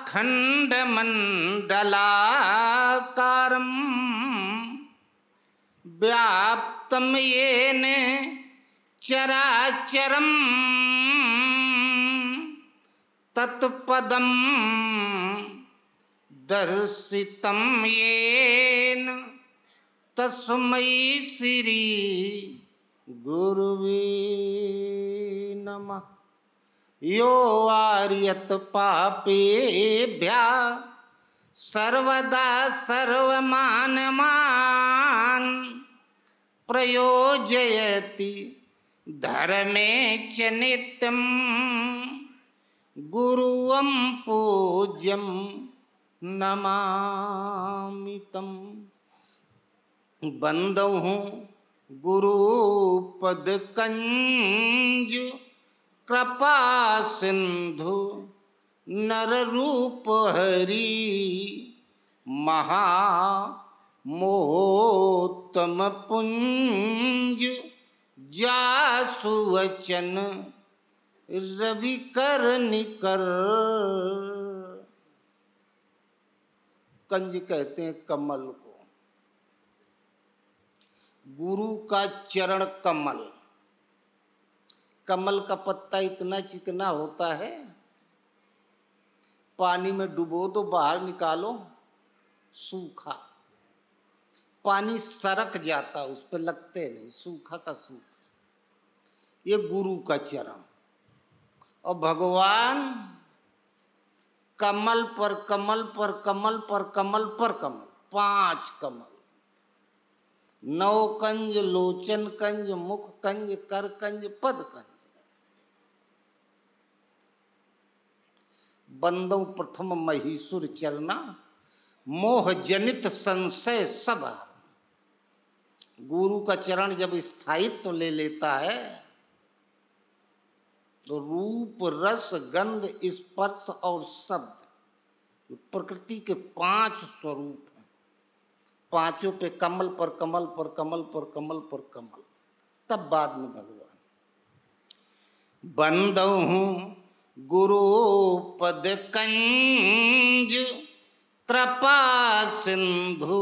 खण्डमण्डलाकारं व्याप्तं येन चराचरं तत्पदं दर्शितं येन तस्मै श्री गुरुवे नमः। यो आर्यत पापेभ्यः सर्वदा सर्वमानवान् प्रयोजयति धर्मे च नित्यं गुरुं पूज्यं नमामि तं। बंदौ गुरुपद कंज कृपा सिंधु नर रूप हरि महामोत्तम पुंज जासु वचन रवि कर निकर। कंज कहते हैं कमल को, गुरु का चरण कमल। कमल का पत्ता इतना चिकना होता है, पानी में डुबो तो बाहर निकालो सूखा, पानी सरक जाता, उस पर लगते नहीं, सूखा का सूखा। ये गुरु का चरण। और भगवान कमल पर कमल पर कमल पर कमल पर कमल, 5 कमल, 9 कंज, लोचन कंज, मुख कंज, कर कंज, पद कंज। बंदौ प्रथम महीसुर चरना, मोह जनित संशय सब। गुरु का चरण जब स्थायित्व ले लेता है तो रूप रस गंध स्पर्श और शब्द, प्रकृति के 5 स्वरूप हैं, पांचों पे कमल पर कमल पर कमल पर कमल पर कमल, तब बाद में भगवान। बंदौ गुरु पद कंज कृपा सिंधु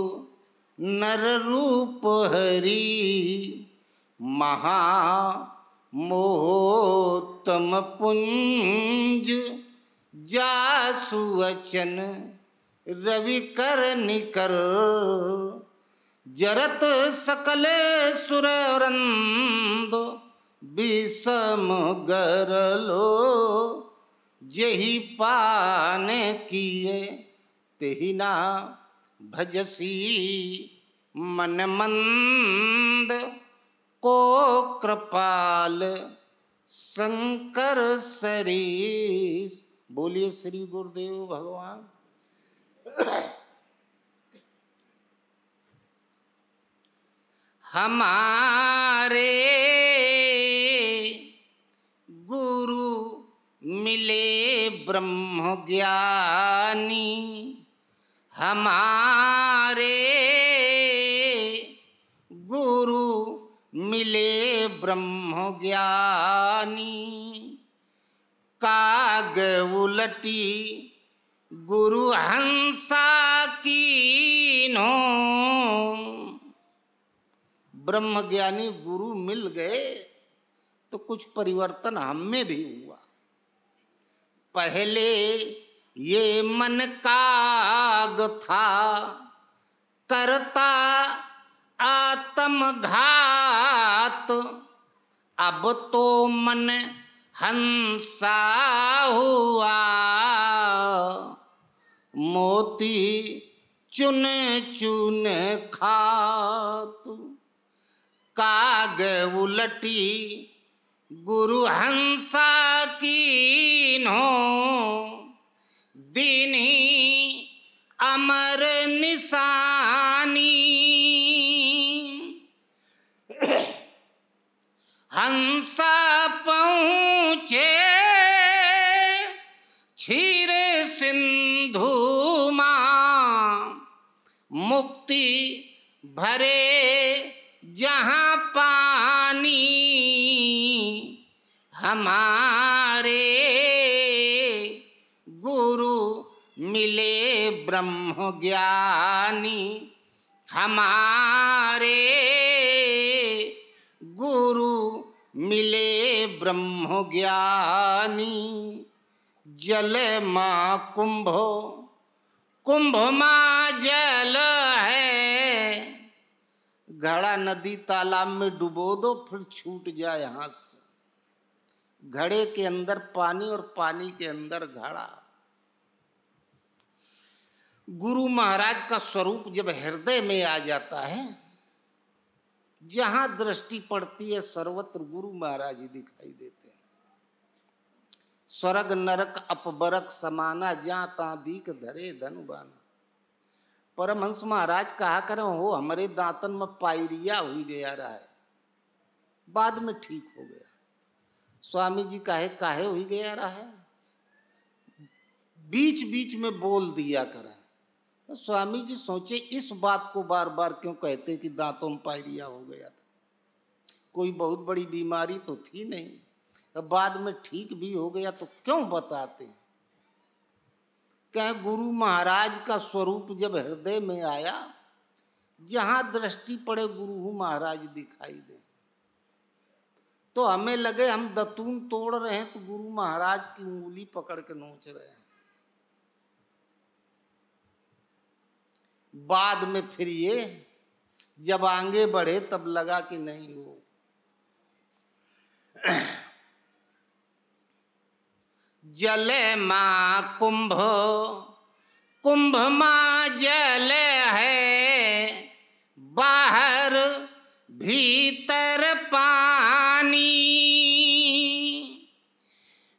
नर रूप हरि महामोत्तम पुंज जासु वचन रवि कर निकर। जरत सकल सुरवृंद विषम गरलो, जेहि पान किए तेहि ना भजसी मन मंद। को कृपाल शंकर सरीस। बोलिए श्री गुरुदेव भगवान। हमारे गुरु मिले ब्रह्म ज्ञानी, हमारे गुरु मिले ब्रह्म ज्ञानी। काग उलटी गुरु हंसा कीनो। ब्रह्म ज्ञानी गुरु मिल गए तो कुछ परिवर्तन हम में भी हुआ। पहले ये मन काग था, करता आत्मघात, अब तो मन हंसा हुआ। मोती चुन चुन खात। काग उलटी गुरु हंसा कीन्हो, दीनी अमर निशानी। हंसा पहुँचे क्षीर सिंधु मां, मुक्ति भरे जहाँ पानी। हमारे गुरु ब्रह्म ज्ञानी हमारे, गुरु मिले ब्रह्म ज्ञानी। जल माँ कुंभो, कुंभ माँ जल है, घड़ा नदी तालाब में डुबो दो फिर छूट जाए हाथ से। घड़े के अंदर पानी और पानी के अंदर घड़ा। गुरु महाराज का स्वरूप जब हृदय में आ जाता है, जहां दृष्टि पड़ती है सर्वत्र गुरु महाराज ही दिखाई देते हैं। स्वर्ग नरक अपबरक समाना, जहां ता दीक धरे धनुबाना। परमहंस महाराज कहा करें, हो हमारे दांतन में पायरिया हुई गया रहा है, बाद में ठीक हो गया। स्वामी जी काहे हुई गया रहा है, बीच बीच में बोल दिया करें। तो स्वामी जी सोचे इस बात को बार बार क्यों कहते कि दांतों में पायरिया हो गया था, कोई बहुत बड़ी बीमारी तो थी नहीं, तो बाद में ठीक भी हो गया तो क्यों बताते। क्या गुरु महाराज का स्वरूप जब हृदय में आया, जहां दृष्टि पड़े गुरु महाराज दिखाई दे। तो हमें लगे हम दतून तोड़ रहे हैं तो गुरु महाराज की उंगली पकड़ के नोच रहे हैं। बाद में फिर ये जब आगे बढ़े तब लगा कि नहीं हो। जल माँ कुंभ, कुंभ माँ जल है, बाहर भीतर पानी।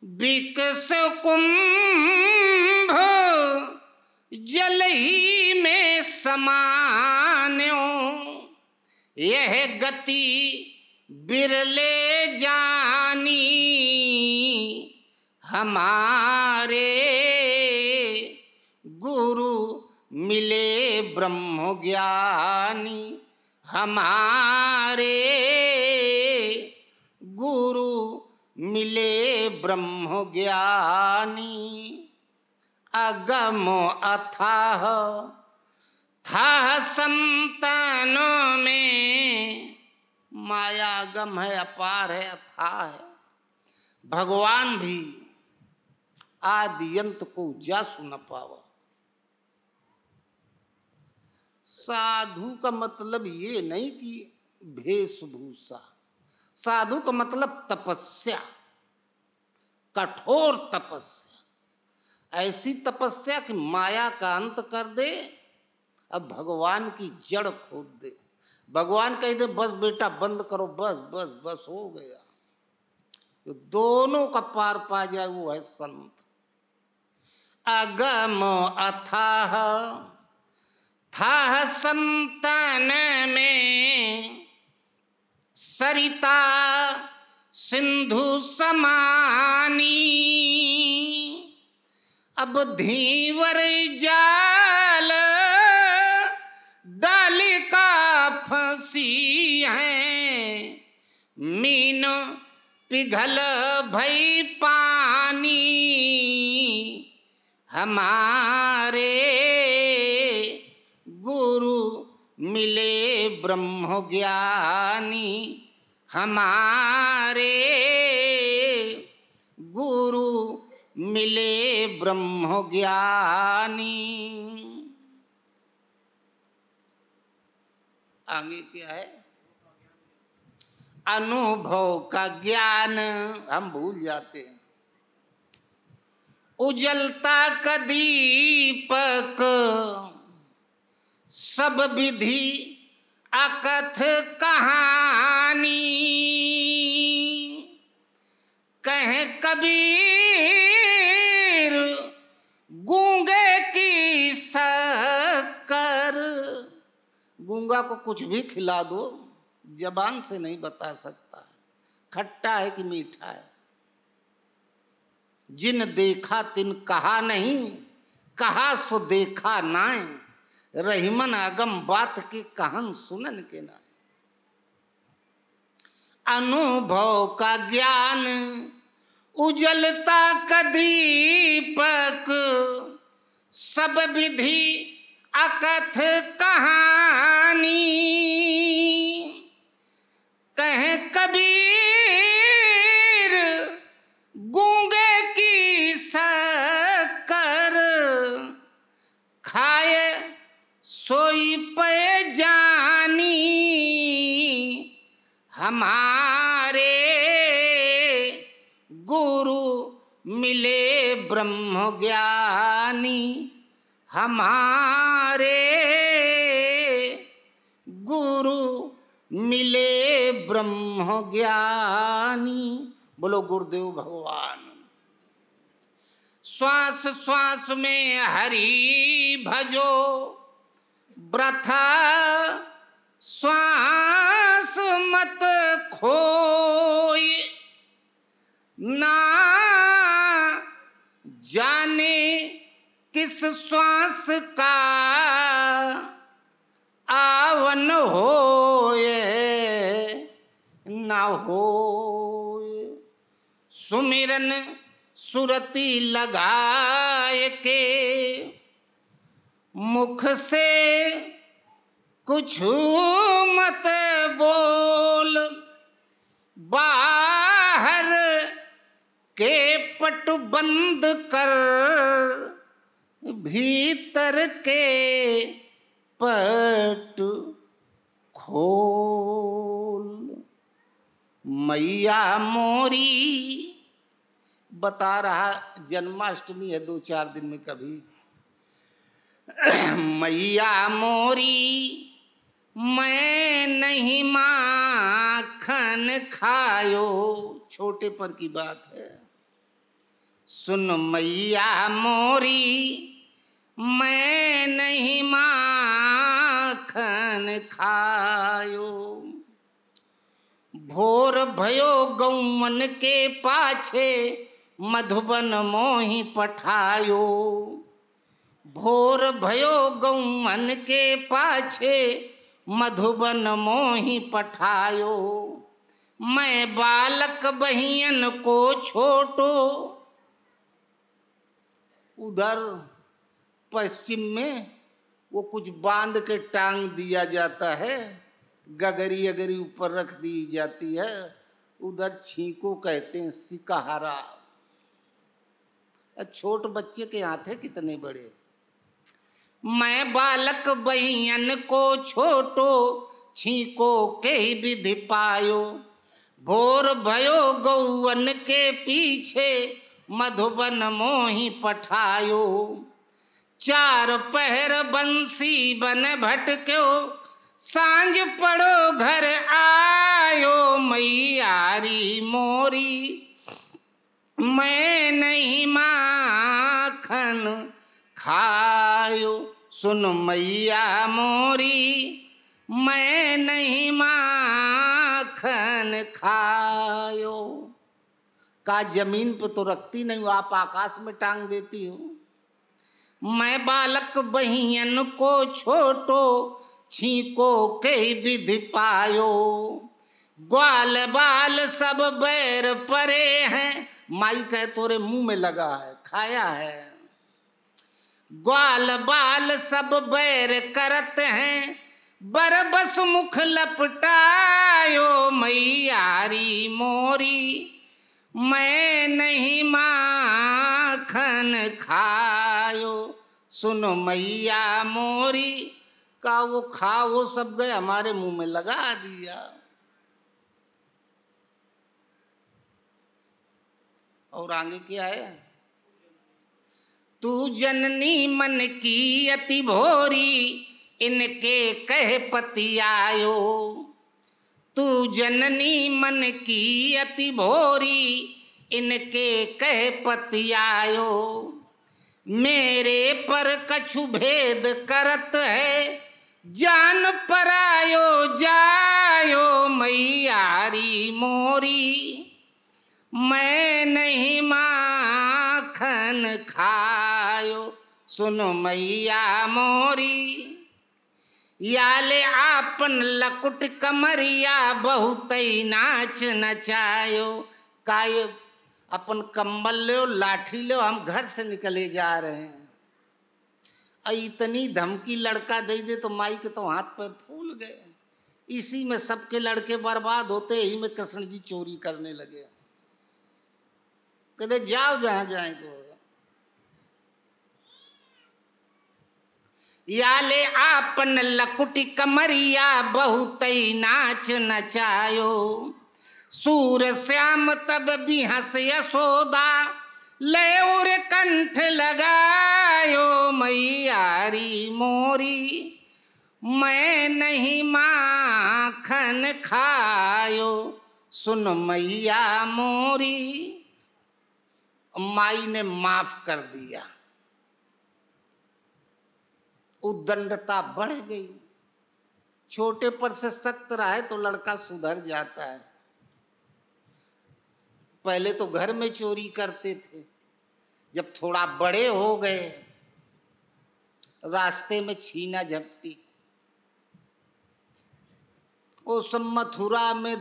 विकस कुंभ जल ही में समान्यो, यह गति बिरले जानी। हमारे गुरु मिले ब्रह्म ज्ञानी, हमारे गुरु मिले ब्रह्म ज्ञानी। अगम अथाह था संतानों में, माया अगम है, अपार है, अथाह है। भगवान भी आदि अंत को जासु न पावा। साधु का मतलब ये नहीं कि वेशभूषा, साधु का मतलब तपस्या, कठोर तपस्या, ऐसी तपस्या कि माया का अंत कर दे, अब भगवान की जड़ खोद दे। भगवान कह दे बस बेटा बंद करो, बस बस बस हो गया। तो दोनों का पार पा जाए वो है संत। अगम अथाह था संतन में, सरिता सिंधु समानी। अब धीवर जाल डाल का फंसी है, मीन पिघल भई पानी। हमारे गुरु मिले ब्रह्म ज्ञानी, हमारे गुरु मिले ब्रह्म ज्ञानी। आगे क्या है, अनुभव का ज्ञान हम भूल जाते हैं। उजलता का दीपक सब विधि अकथ कहानी। कहे कबीर गूंगे की शक्कर, गूंगा को कुछ भी खिला दो जबान से नहीं बता सकता खट्टा है कि मीठा है। जिन देखा तिन कहा नहीं, कहा सो देखा नाय। रहीमन अगम बात की कहन सुनन के ना। अनुभव का ज्ञान उजलता का दीपक सब विधि अकथ कहानी, कहे कबीर गूंगे की शक्कर, खाए सोई पे जानी, हमारे गुरु मिले ब्रह्म ज्ञानी, हमारे गुरु मिले ब्रह्म ज्ञानी। बोलो गुरुदेव भगवान। श्वास श्वास में हरि भजो, व्रथा श्वास मत खोए, ना जाने किस श्वास का आवन होए ना होए। सुमिरन सुरती लगाए के, मुख से कुछ मत बोल, बाहर के पट बंद कर, भीतर के पट खोल। मैया मोरी बता रहा, जन्माष्टमी है 2-4 दिन में कभी। मैया मोरी मैं नहीं माखन खायो, छोटे पर की बात है। सुन मैया मोरी मैं नहीं माखन खायो, भोर भयो गौमन के पाछे मधुबन मोहि पठायो, भोर भयो गौमन के पाछे मधुबन मोहि पठायो। मैं बालक बहियन को छोटो, उधर पश्चिम में वो कुछ बांध के टांग दिया जाता है, गगरी अगरी ऊपर रख दी जाती है, उधर छींको कहते हैं, सिकहारा। छोट बच्चे के हाथ है कितने बड़े। मैं बालक बहियन को छोटो, छींको के ही विधि पायो, भोर भयो गौवन के पीछे मधुबन मोहि पठायो। 4 पहर बंसी बन भटक्यो, सांझ पड़ो घर आयो। मैयारी मोरी मैं नहीं माखन खायो, सुन मैया मोरी मैं नहीं माखन खायो। का जमीन पे तो रखती नहीं हो, आप आकाश में टांग देती हो। मैं बालक बहियन को छोटो, छींको के विधि पायो। ग्वाल बाल सब बैर परे हैं, माई कहे तोरे मुंह में लगा है, खाया है। ग्वाल बाल सब बैर करत हैं, बरबस मुख लपटायो। मैयारी मोरी मैं नहीं माखन खायो, सुनो मैया मोरी का वो खा वो सब गए हमारे मुंह में लगा दिया। और आगे क्या है? तू जननी मन की अति भोरी, इनके कह पति आयो। तू जननी मन की अति भोरी, इनके कह पति आयो। मेरे पर कछु भेद करत है, जान परायो जायो। मैयारी मोरी मैं नहीं माखन खायो, सुनो मैया मोरी याले आपन लकुट कमरिया बहुत नाच नचायो। काय अपन कंबल लो लाठी लो, हम घर से निकले जा रहे हैं। इतनी धमकी लड़का दे दे तो माई के तो हाथ पैर फूल गए। इसी में सबके लड़के बर्बाद होते, यही में कृष्ण जी चोरी करने लगे। कहते जाओ जहां जाए तो। या ले आपन लकुटी कमरिया बहुत नाच नचायो, सूर श्याम तब भी हंस यशोदा ले उर कंठ लगायो। मैयारी मोरी मैं नहीं माखन खायो, सुन मैया मोरी। माई ने माफ कर दिया, उद्दंडता बढ़ गई। छोटे पर से सख्त रहा है तो लड़का सुधर जाता है। पहले तो घर में चोरी करते थे, जब थोड़ा बड़े हो गए रास्ते में छीना झपटी। उस मथुरा में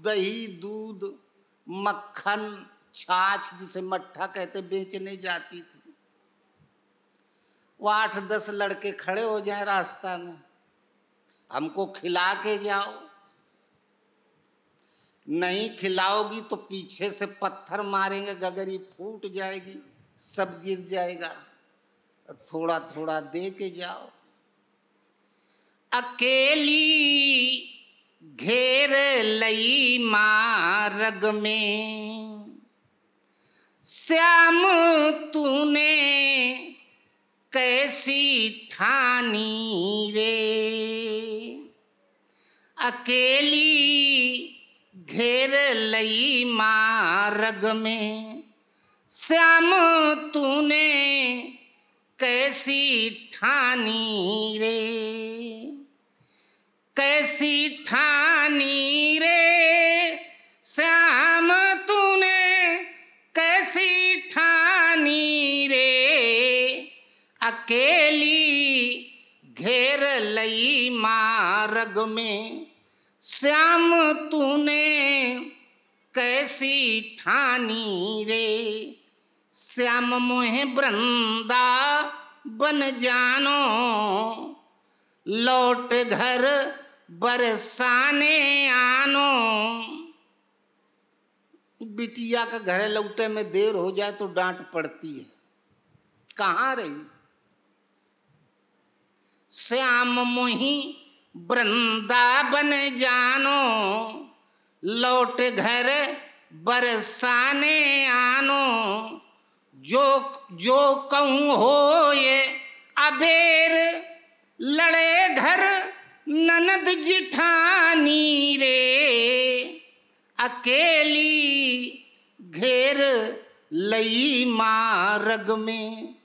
दही दूध मक्खन छाछ जिसे मट्ठा कहते बेचने जाती थी। वो 8-10 लड़के खड़े हो जाए रास्ता में, हमको खिला के जाओ, नहीं खिलाओगी तो पीछे से पत्थर मारेंगे, गगरी फूट जाएगी, सब गिर जाएगा, थोड़ा थोड़ा दे के जाओ। अकेली घेर लई मार्ग में श्याम तूने कैसी ठानी रे। अकेली घेर लई मार्ग में श्याम तूने कैसी ठानी रे। कैसी ठानी रे श्याम तूने कैसी ठानी रे। अकेली घेर लई मार्ग में श्याम तूने कैसी ठानी रे। श्याम मोहे वृंदा बन जानो, लौट घर बरसाने आनो। बिटिया का घर लौटे में देर हो जाए तो डांट पड़ती है, कहाँ रही। श्याम मोही वृंदावन जानो, लौट घर बरसाने आनो। जो जो कहूँ हो ये अबेर, लड़े घर ननद जिठानी रे। अकेली घेर लई मार्ग में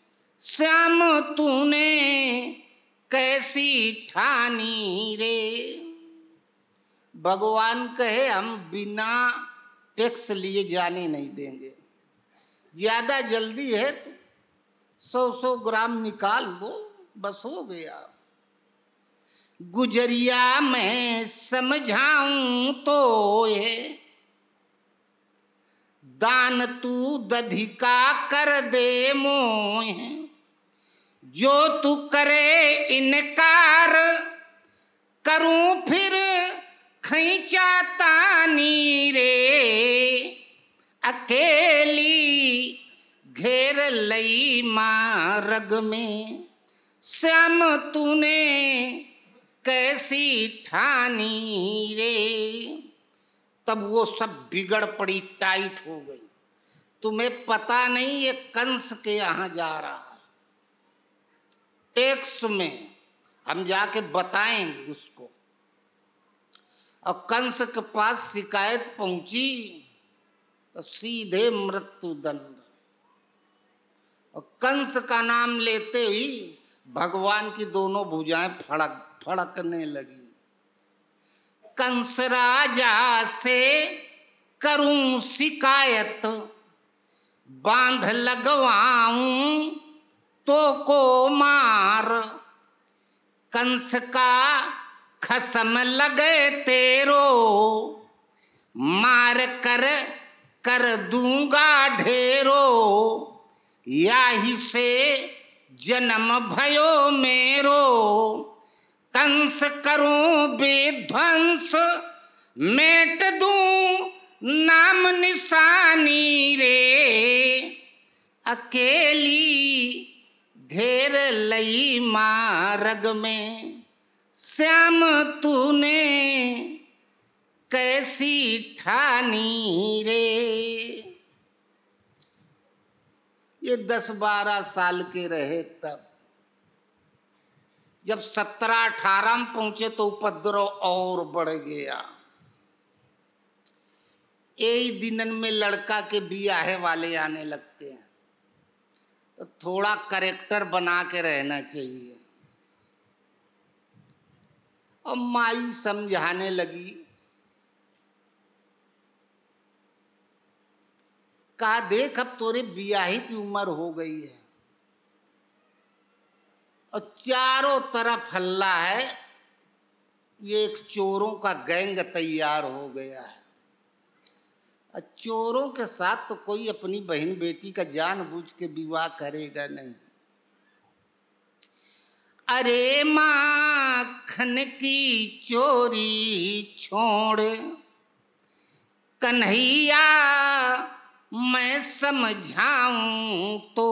श्याम तूने कैसी ठानी रे। भगवान कहे हम बिना टैक्स लिए जाने नहीं देंगे, ज्यादा जल्दी है तो 100-100 ग्राम निकाल दो, बस हो गया। गुजरिया मैं समझाऊं तो ये दान तू दधी का कर दे मोहे। जो तू करे इनकार करूं फिर खींचा तानी रे। अकेली घेर लई मार्ग में श्याम तूने कैसी ठानी रे। तब वो सब बिगड़ पड़ी, टाइट हो गई। तुम्हें पता नहीं ये कंस के यहाँ जा रहा है, टैक्स में हम जाके बताएंगे उसको। और कंस के पास शिकायत पहुंची तो सीधे मृत्यु दंड। और कंस का नाम लेते ही भगवान की दोनों भुजाएं फड़कने लगी। कंस राजा से करूं शिकायत, बांध लगवाऊं तो को मार। कंस का खसम लगे तेरो, मार कर दूंगा ढेरो। याही से जन्म भयो मेरो, कंस करूं विध्वंस, मेट दूं नाम निशानी रे। अकेली घेर लई मार्ग में, श्याम तूने कैसी ठानी रे। ये 10-12 साल के रहे तब। जब 17-18 में पहुंचे तो उपद्रव और बढ़ गया। यही दिनन में लड़का के बियाहे वाले आने लगते हैं, तो थोड़ा करेक्टर बना के रहना चाहिए। और माई समझाने लगी, कहा देख अब तोरे बियाही की उम्र हो गई है और चारों तरफ हल्ला है, ये एक चोरों का गैंग तैयार हो गया है। और चोरों के साथ तो कोई अपनी बहन बेटी का जानबूझ के विवाह करेगा नहीं। अरे माखन की चोरी छोड़ कन्हैया, मैं समझाऊं तो।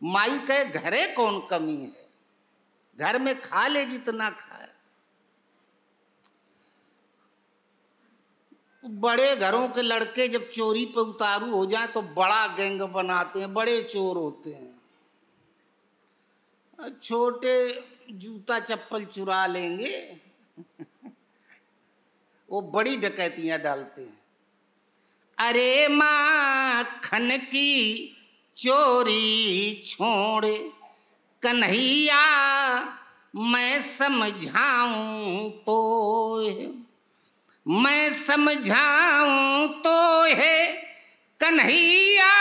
माई कहे घरे कौन कमी है, घर में खा ले जितना खाए। बड़े घरों के लड़के जब चोरी पे उतारू हो जाए तो बड़ा गैंग बनाते हैं, बड़े चोर होते हैं। छोटे जूता चप्पल चुरा लेंगे वो बड़ी डकैतियां डालते हैं। अरे माखन की चोरी छोड़ कन्हैया, मैं समझाऊं तो, मैं समझाऊं तो है कन्हैया,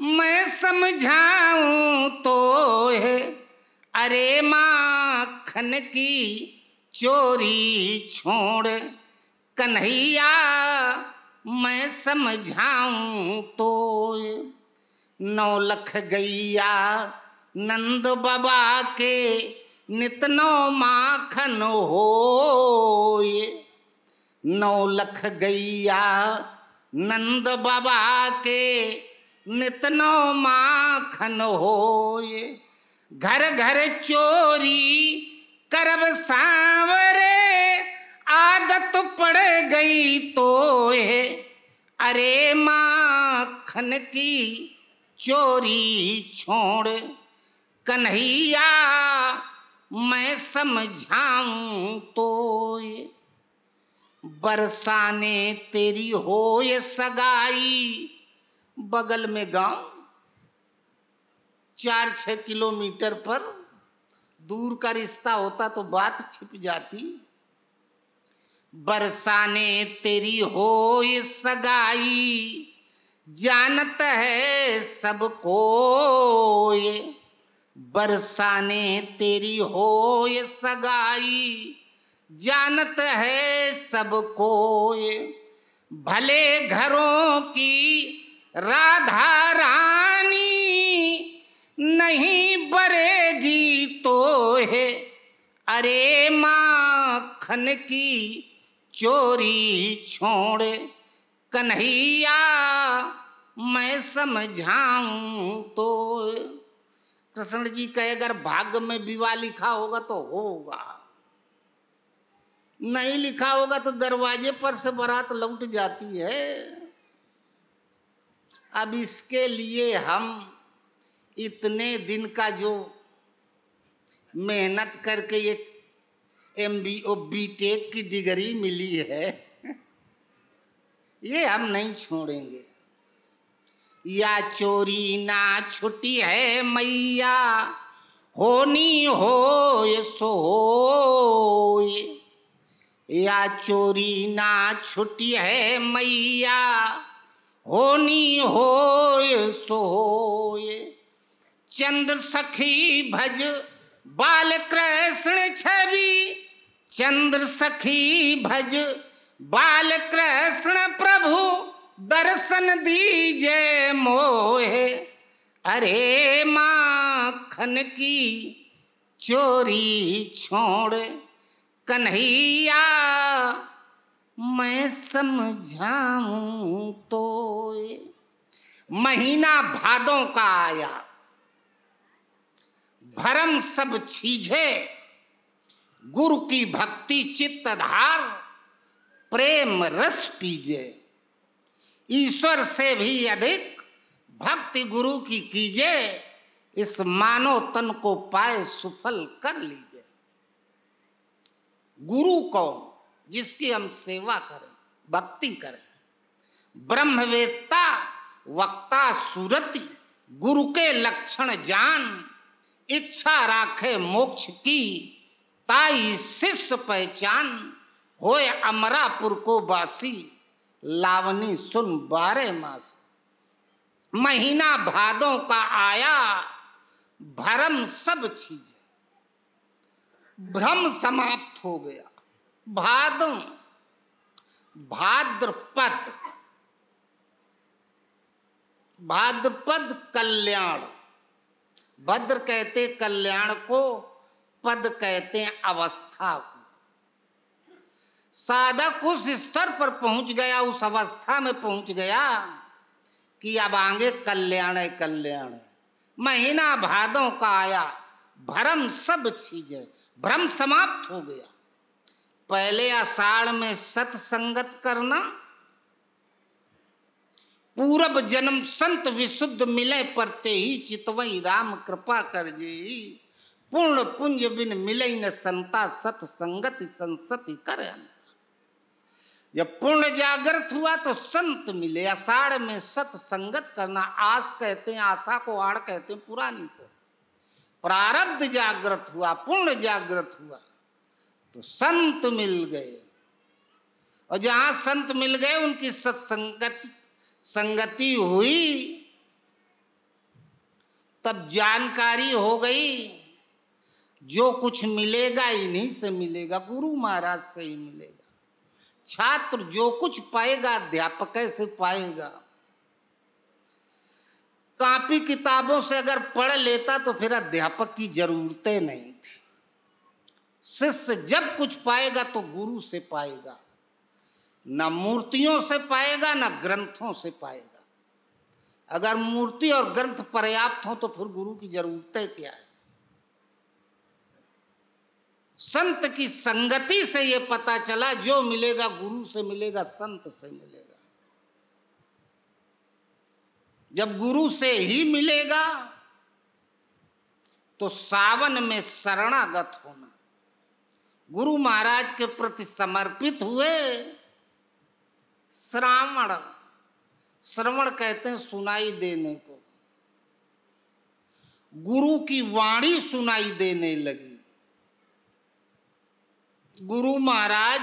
मैं समझाऊं तो है। अरे माखन की चोरी छोड़ कन्हैया, मैं समझाऊं तो। 9 लख गैया नंद बाबा के, नित 9 माखन होए। 9 लख गैया नंद बाबा के, नित 9 माखन होए। घर घर चोरी करब सांवरे, आदत पड़ गई तो है। अरे माखन की चोरी छोड़ कन्हैया, मैं समझाऊं तो। बरसाने तेरी हो ये सगाई, बगल में गांव 4-6 किलोमीटर पर, दूर का रिश्ता होता तो बात छिप जाती। बरसाने तेरी हो ये सगाई, जानत है सबको ये। बरसाने तेरी हो ये सगाई, जानत है सबको ये। भले घरों की राधा रानी, नहीं बरेगी तो है। अरे माखन की चोरी छोड़ कन्हैया, मैं समझाऊं तो। कृष्ण जी कहे अगर भाग्य में विवाह लिखा होगा तो होगा, नहीं लिखा होगा तो दरवाजे पर से बारात लौट जाती है। अब इसके लिए हम इतने दिन का जो मेहनत करके ये MBO BTech की डिग्री मिली है, ये हम नहीं छोड़ेंगे। या चोरी ना छुट्टी है मैया, होनी हो ये सो होए। या चोरी ना छुट्टी है मैया, होनी हो ये सो होए। चंद्र सखी भज बाल कृष्ण छवि, चंद्र सखी भज बाल कृष्ण प्रभु, दर्शन दीजे मोहे। अरे माखन की चोरी छोड़ कन्हैया, मैं समझाऊं तो महीना भादों का आया, भरम सब छीजे, गुरु की भक्ति चित्त धार, प्रेम रस पीजे। ईश्वर से भी अधिक भक्ति गुरु की कीजे, इस मानव तन को पाए सुफल कर लीजिए। गुरु कौन? जिसकी हम सेवा करें, भक्ति करें। ब्रह्मवेत्ता वक्ता सुरति, गुरु के लक्षण जान, इच्छा राखे मोक्ष की, ताई शिष्य पहचान। होए अमरापुर को बासी, लावनी सुन 12 मास। महीना भादों का आया, भरम सब चीजें, भ्रम समाप्त हो गया। भादों, भाद्रपद, भाद्रपद कल्याण। भद्र कहते कल्याण को, पद कहते अवस्था को। साधक उस स्तर पर पहुंच गया, उस अवस्था में पहुंच गया कि अब आगे कल्याण है, कल्याण है। महीना भादों का आया, भरम सब चीजें, भ्रम समाप्त हो गया। पहले आषाढ़ में सत्संगत करना, पूरब जन्म संत विशुद्ध मिले परते ही, चितवई राम कृपा कर जेई। पूर्ण पुंज बिन मिले न संता, सत्संगति संसति कर अंता। जब पूर्ण जागृत हुआ तो संत मिले। आषाढ़ में सत्संगत करना, आस कहते हैं, आशा को आड़ कहते हैं पुरानी को। प्रारब्ध जागृत हुआ, पूर्ण जागृत हुआ तो संत मिल गए। और जहां संत मिल गए उनकी संगति हुई, तब जानकारी हो गई जो कुछ मिलेगा इन्हीं से मिलेगा, गुरु महाराज से ही मिलेगा। छात्र जो कुछ पाएगा अध्यापक से पाएगा। कॉपी किताबों से अगर पढ़ लेता तो फिर अध्यापक की जरूरतें नहीं थी। शिष्य जब कुछ पाएगा तो गुरु से पाएगा, न मूर्तियों से पाएगा न ग्रंथों से पाएगा। अगर मूर्ति और ग्रंथ पर्याप्त हो तो फिर गुरु की जरूरतें क्या है। संत की संगति से ये पता चला, जो मिलेगा गुरु से मिलेगा, संत से मिलेगा। जब गुरु से ही मिलेगा तो सावन में शरणागत होना, गुरु महाराज के प्रति समर्पित हुए। श्रावण, श्रवण कहते हैं सुनाई देने को। गुरु की वाणी सुनाई देने लगी। गुरु महाराज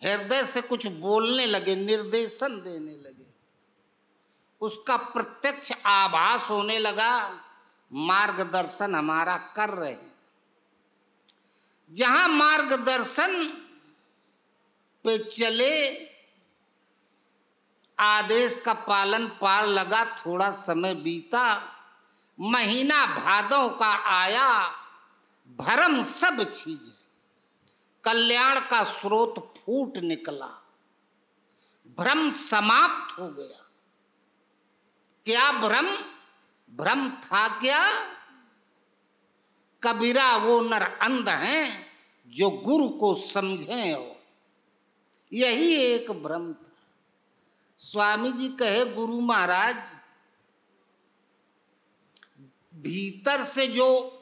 हृदय से कुछ बोलने लगे, निर्देशन देने लगे। उसका प्रत्यक्ष आभास होने लगा, मार्गदर्शन हमारा कर रहे हैं। जहां मार्गदर्शन पे चले, आदेश का पालन पार लगा। थोड़ा समय बीता, महीना भादों का आया, भरम सब चीजें, कल्याण का स्रोत फूट निकला, भ्रम समाप्त हो गया। क्या भ्रम? भ्रम था क्या? कबीरा वो नर अंध हैं जो गुरु को समझें। और यही एक भ्रम था। स्वामी जी कहे, गुरु महाराज भीतर से जो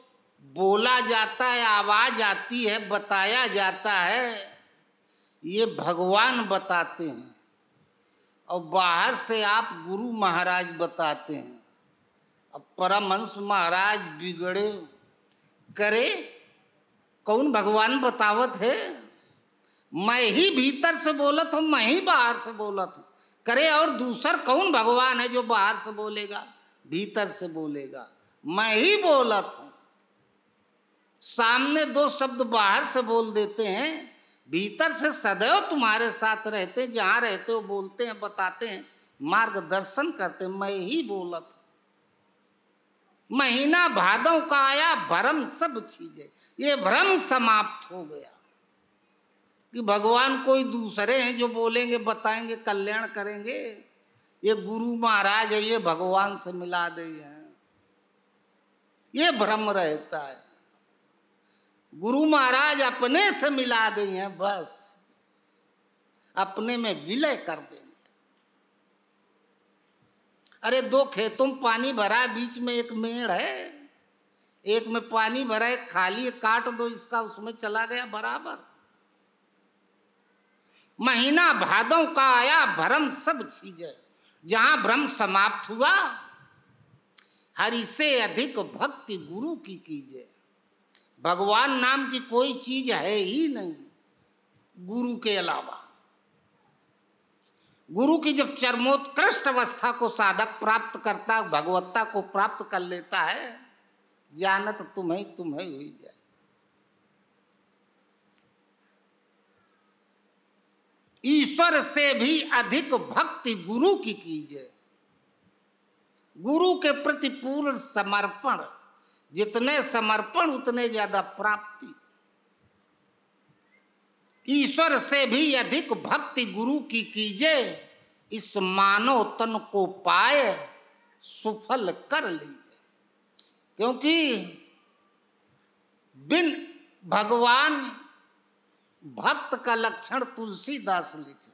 बोला जाता है, आवाज आती है, बताया जाता है, ये भगवान बताते हैं। और बाहर से आप गुरु महाराज बताते हैं। अब परमहंस महाराज बिगड़े करे, कौन भगवान बतावत है? मैं ही भीतर से बोलत हूं, मैं ही बाहर से बोलत हूं। करे और दूसर कौन भगवान है जो बाहर से बोलेगा, भीतर से बोलेगा? मैं ही बोलत हूं। सामने दो शब्द बाहर से बोल देते हैं, भीतर से सदैव तुम्हारे साथ रहते, जहां रहते हो बोलते हैं, बताते हैं, मार्गदर्शन करते। मैं ही बोलत हूं। महीना भादों का आया भरम सब छीजे, ये भ्रम समाप्त हो गया कि भगवान कोई दूसरे हैं जो बोलेंगे बताएंगे कल्याण करेंगे। ये गुरु महाराज है, ये भगवान से मिला दे हैं, ये भ्रम रहता है। गुरु महाराज अपने से मिला दे हैं, बस अपने में विलय कर देंगे। अरे दो खेतों में पानी भरा, बीच में एक मेड़ है, एक में पानी भरा है खाली है, काट दो इसका, उसमें चला गया बराबर। महीना भादों का आया भरम सब छीजे, जहां भ्रम समाप्त हुआ हरि से अधिक भक्ति गुरु की कीजिए। भगवान नाम की कोई चीज है ही नहीं गुरु के अलावा। गुरु की जब चरमोत्कृष्ट अवस्था को साधक प्राप्त करता, भगवत्ता को प्राप्त कर लेता है, जानत तुम्हें तुम्हें हुई जाए। ईश्वर से भी अधिक भक्ति गुरु की कीजिए। गुरु के प्रति पूर्ण समर्पण, जितने समर्पण उतने ज्यादा प्राप्ति। ईश्वर से भी अधिक भक्ति गुरु की कीजिए, इस मानव तन को पाए सुफल कर लीजिए। क्योंकि बिन भगवान भक्त का लक्षण तुलसीदास लिखे,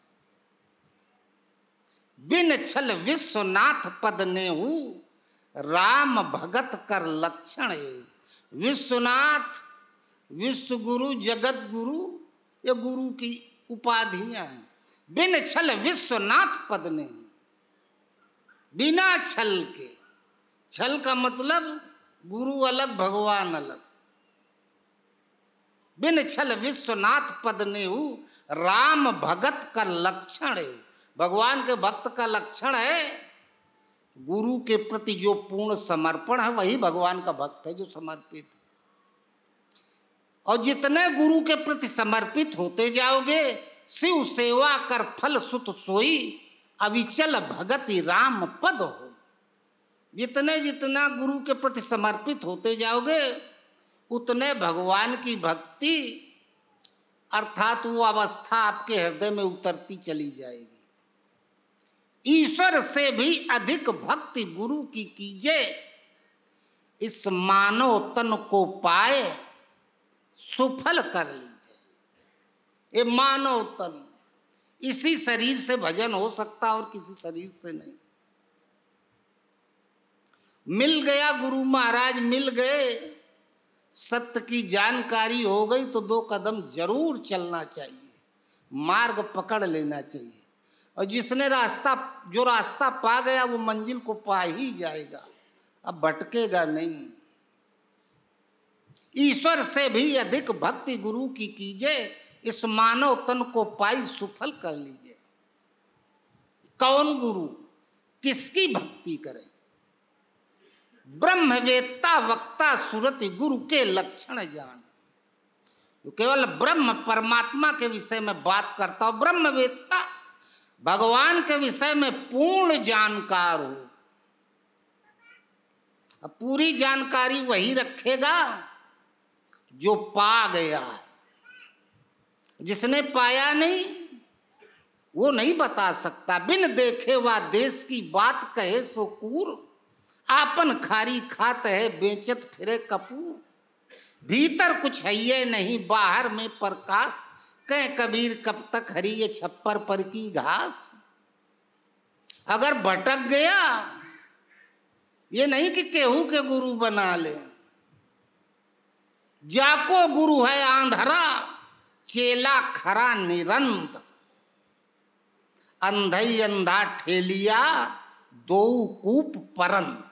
बिन छल विश्वनाथ पद नेहु राम भगत कर लक्षण। विश्वनाथ, विश्व गुरु, जगत गुरु, ये गुरु की उपाधियां हैं। बिन छल विश्वनाथ पद ने, बिना छल के, छल का मतलब गुरु अलग भगवान अलग। बिन छल विश्वनाथ पद नेहु राम भगत का लक्षण है। भगवान के भक्त का लक्षण है गुरु के प्रति जो पूर्ण समर्पण है, वही भगवान का भक्त है जो समर्पित। और जितने गुरु के प्रति समर्पित होते जाओगे, शिव सेवा कर फल सुत सोई, अविचल भगति राम पद हो। जितने जितना गुरु के प्रति समर्पित होते जाओगे, उतने भगवान की भक्ति अर्थात वो अवस्था आपके हृदय में उतरती चली जाएगी। ईश्वर से भी अधिक भक्ति गुरु की कीजिए, इस मानव तन को पाए सुफल कर लीजिए। ये मानव तन, इसी शरीर से भजन हो सकता और किसी शरीर से नहीं। मिल गया गुरु महाराज, मिल गए, सत्य की जानकारी हो गई तो 2 कदम जरूर चलना चाहिए, मार्ग पकड़ लेना चाहिए। और जिसने जो रास्ता पा गया वो मंजिल को पा ही जाएगा, अब भटकेगा नहीं। ईश्वर से भी अधिक भक्ति गुरु की कीजिए, इस मानव तन को पाई सुफल कर लीजिए। कौन गुरु, किसकी भक्ति करें? ब्रह्मवेत्ता वक्ता सुरति गुरु के लक्षण जान। तो केवल ब्रह्म परमात्मा के विषय में बात करता हो, ब्रह्मवेत्ता भगवान के विषय में पूर्ण जानकार हो। अब पूरी जानकारी वही रखेगा जो पा गया है। जिसने पाया नहीं वो नहीं बता सकता। बिन देखे वा देश की बात कहे सो कूर, आपन खारी खात है बेचत फिरे कपूर। भीतर कुछ है ये नहीं बाहर में प्रकाश, कह कबीर कब तक हरी ये छप्पर पर की घास। अगर भटक गया, ये नहीं कि केहू के गुरु बना ले। जाको गुरु है आंधरा, चेला खरा निरंत। अंधई अंधा ठेलिया, दो कूप परंत।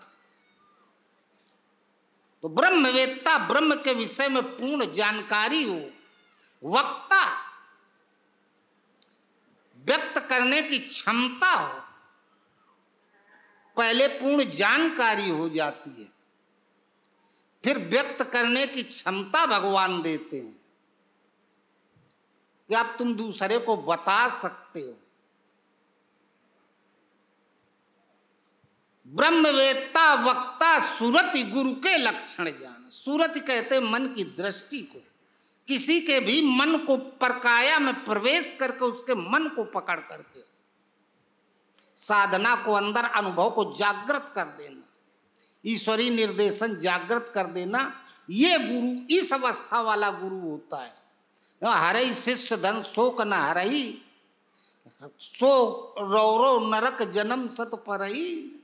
तो ब्रह्मवेत्ता, ब्रह्म के विषय में पूर्ण जानकारी हो। वक्ता, व्यक्त करने की क्षमता हो। पहले पूर्ण जानकारी हो जाती है, फिर व्यक्त करने की क्षमता भगवान देते हैं कि आप तुम दूसरे को बता सकते हो। ब्रह्मवेत्ता वक्ता सुरति गुरु के लक्षण जान। सुरति कहते मन की दृष्टि को, किसी के भी मन को परकाया में प्रवेश करके उसके मन को पकड़ करके साधना को, अंदर अनुभव को जागृत कर देना, ईश्वरीय निर्देशन जागृत कर देना, ये गुरु, इस अवस्था वाला गुरु होता है। हरई शिष्य धन शोक न हरई, सो रौरो नरक जन्म सत परई।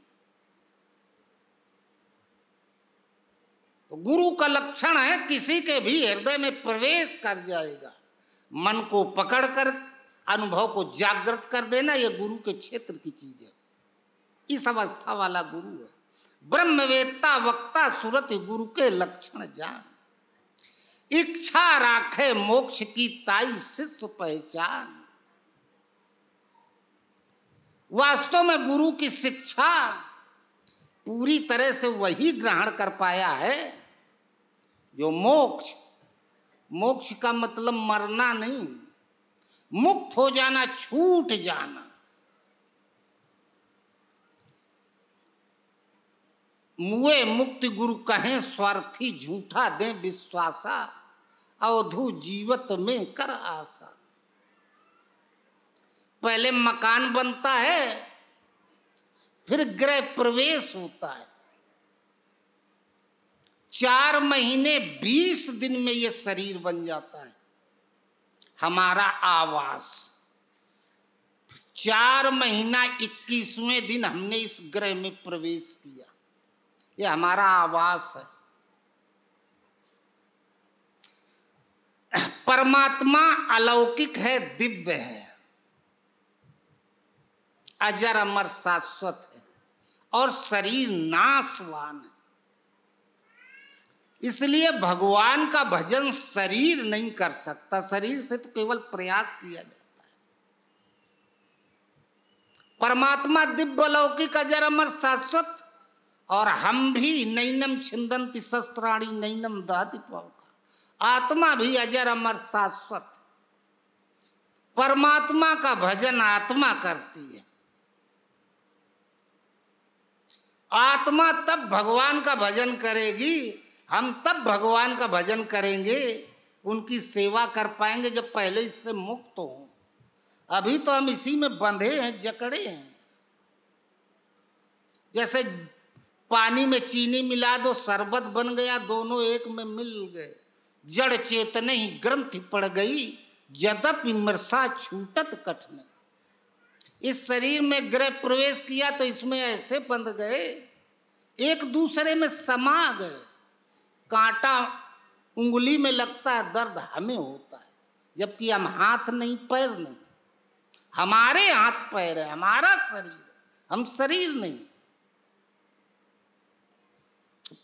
गुरु का लक्षण है किसी के भी हृदय में प्रवेश कर जाएगा, मन को पकड़कर अनुभव को जागृत कर देना, यह गुरु के क्षेत्र की चीज है। इस अवस्था वाला गुरु है। ब्रह्मवेत्ता वक्ता सुरति गुरु के लक्षण जान। इच्छा राखे मोक्ष की ताई शिष्य पहचान। वास्तव में गुरु की शिक्षा पूरी तरह से वही ग्रहण कर पाया है जो मोक्ष, मोक्ष का मतलब मरना नहीं, मुक्त हो जाना, छूट जाना। मुए मुक्ति गुरु कहें स्वार्थी झूठा दे विश्वासा, अवधु जीवत में कर आशा। पहले मकान बनता है, फिर गृह प्रवेश होता है। 4 महीने 20 दिन में यह शरीर बन जाता है, हमारा आवास। 4 महीना 21वें दिन हमने इस गृह में प्रवेश किया, ये हमारा आवास है। परमात्मा अलौकिक है, दिव्य है, अजर अमर शाश्वत है, और शरीर नाशवान है। इसलिए भगवान का भजन शरीर नहीं कर सकता, शरीर से तो केवल प्रयास किया जाता है। परमात्मा दिव्य अलौकिक अजर अमर शाश्वत, और हम भी नैनम छिंदंति शस्त्राणी नैनम दहति पावका, आत्मा भी अजर अमर शाश्वत। परमात्मा का भजन आत्मा करती है। आत्मा तब भगवान का भजन करेगी, हम तब भगवान का भजन करेंगे, उनकी सेवा कर पाएंगे जब पहले इससे मुक्त हो। अभी तो हम इसी में बंधे हैं, जकड़े हैं। जैसे पानी में चीनी मिला दो, शरबत बन गया, दोनों एक में मिल गए। जड़ चेतन ही ग्रंथि पड़ गई, यद्यपि मृषा छूटत कठिन। इस शरीर में गृह प्रवेश किया तो इसमें ऐसे बंध गए, एक दूसरे में समा गए। कांटा उंगली में लगता है, दर्द हमें होता है, जबकि हम हाथ नहीं, पैर नहीं। हमारे हाथ पैर है, हमारा शरीर है, हम शरीर नहीं।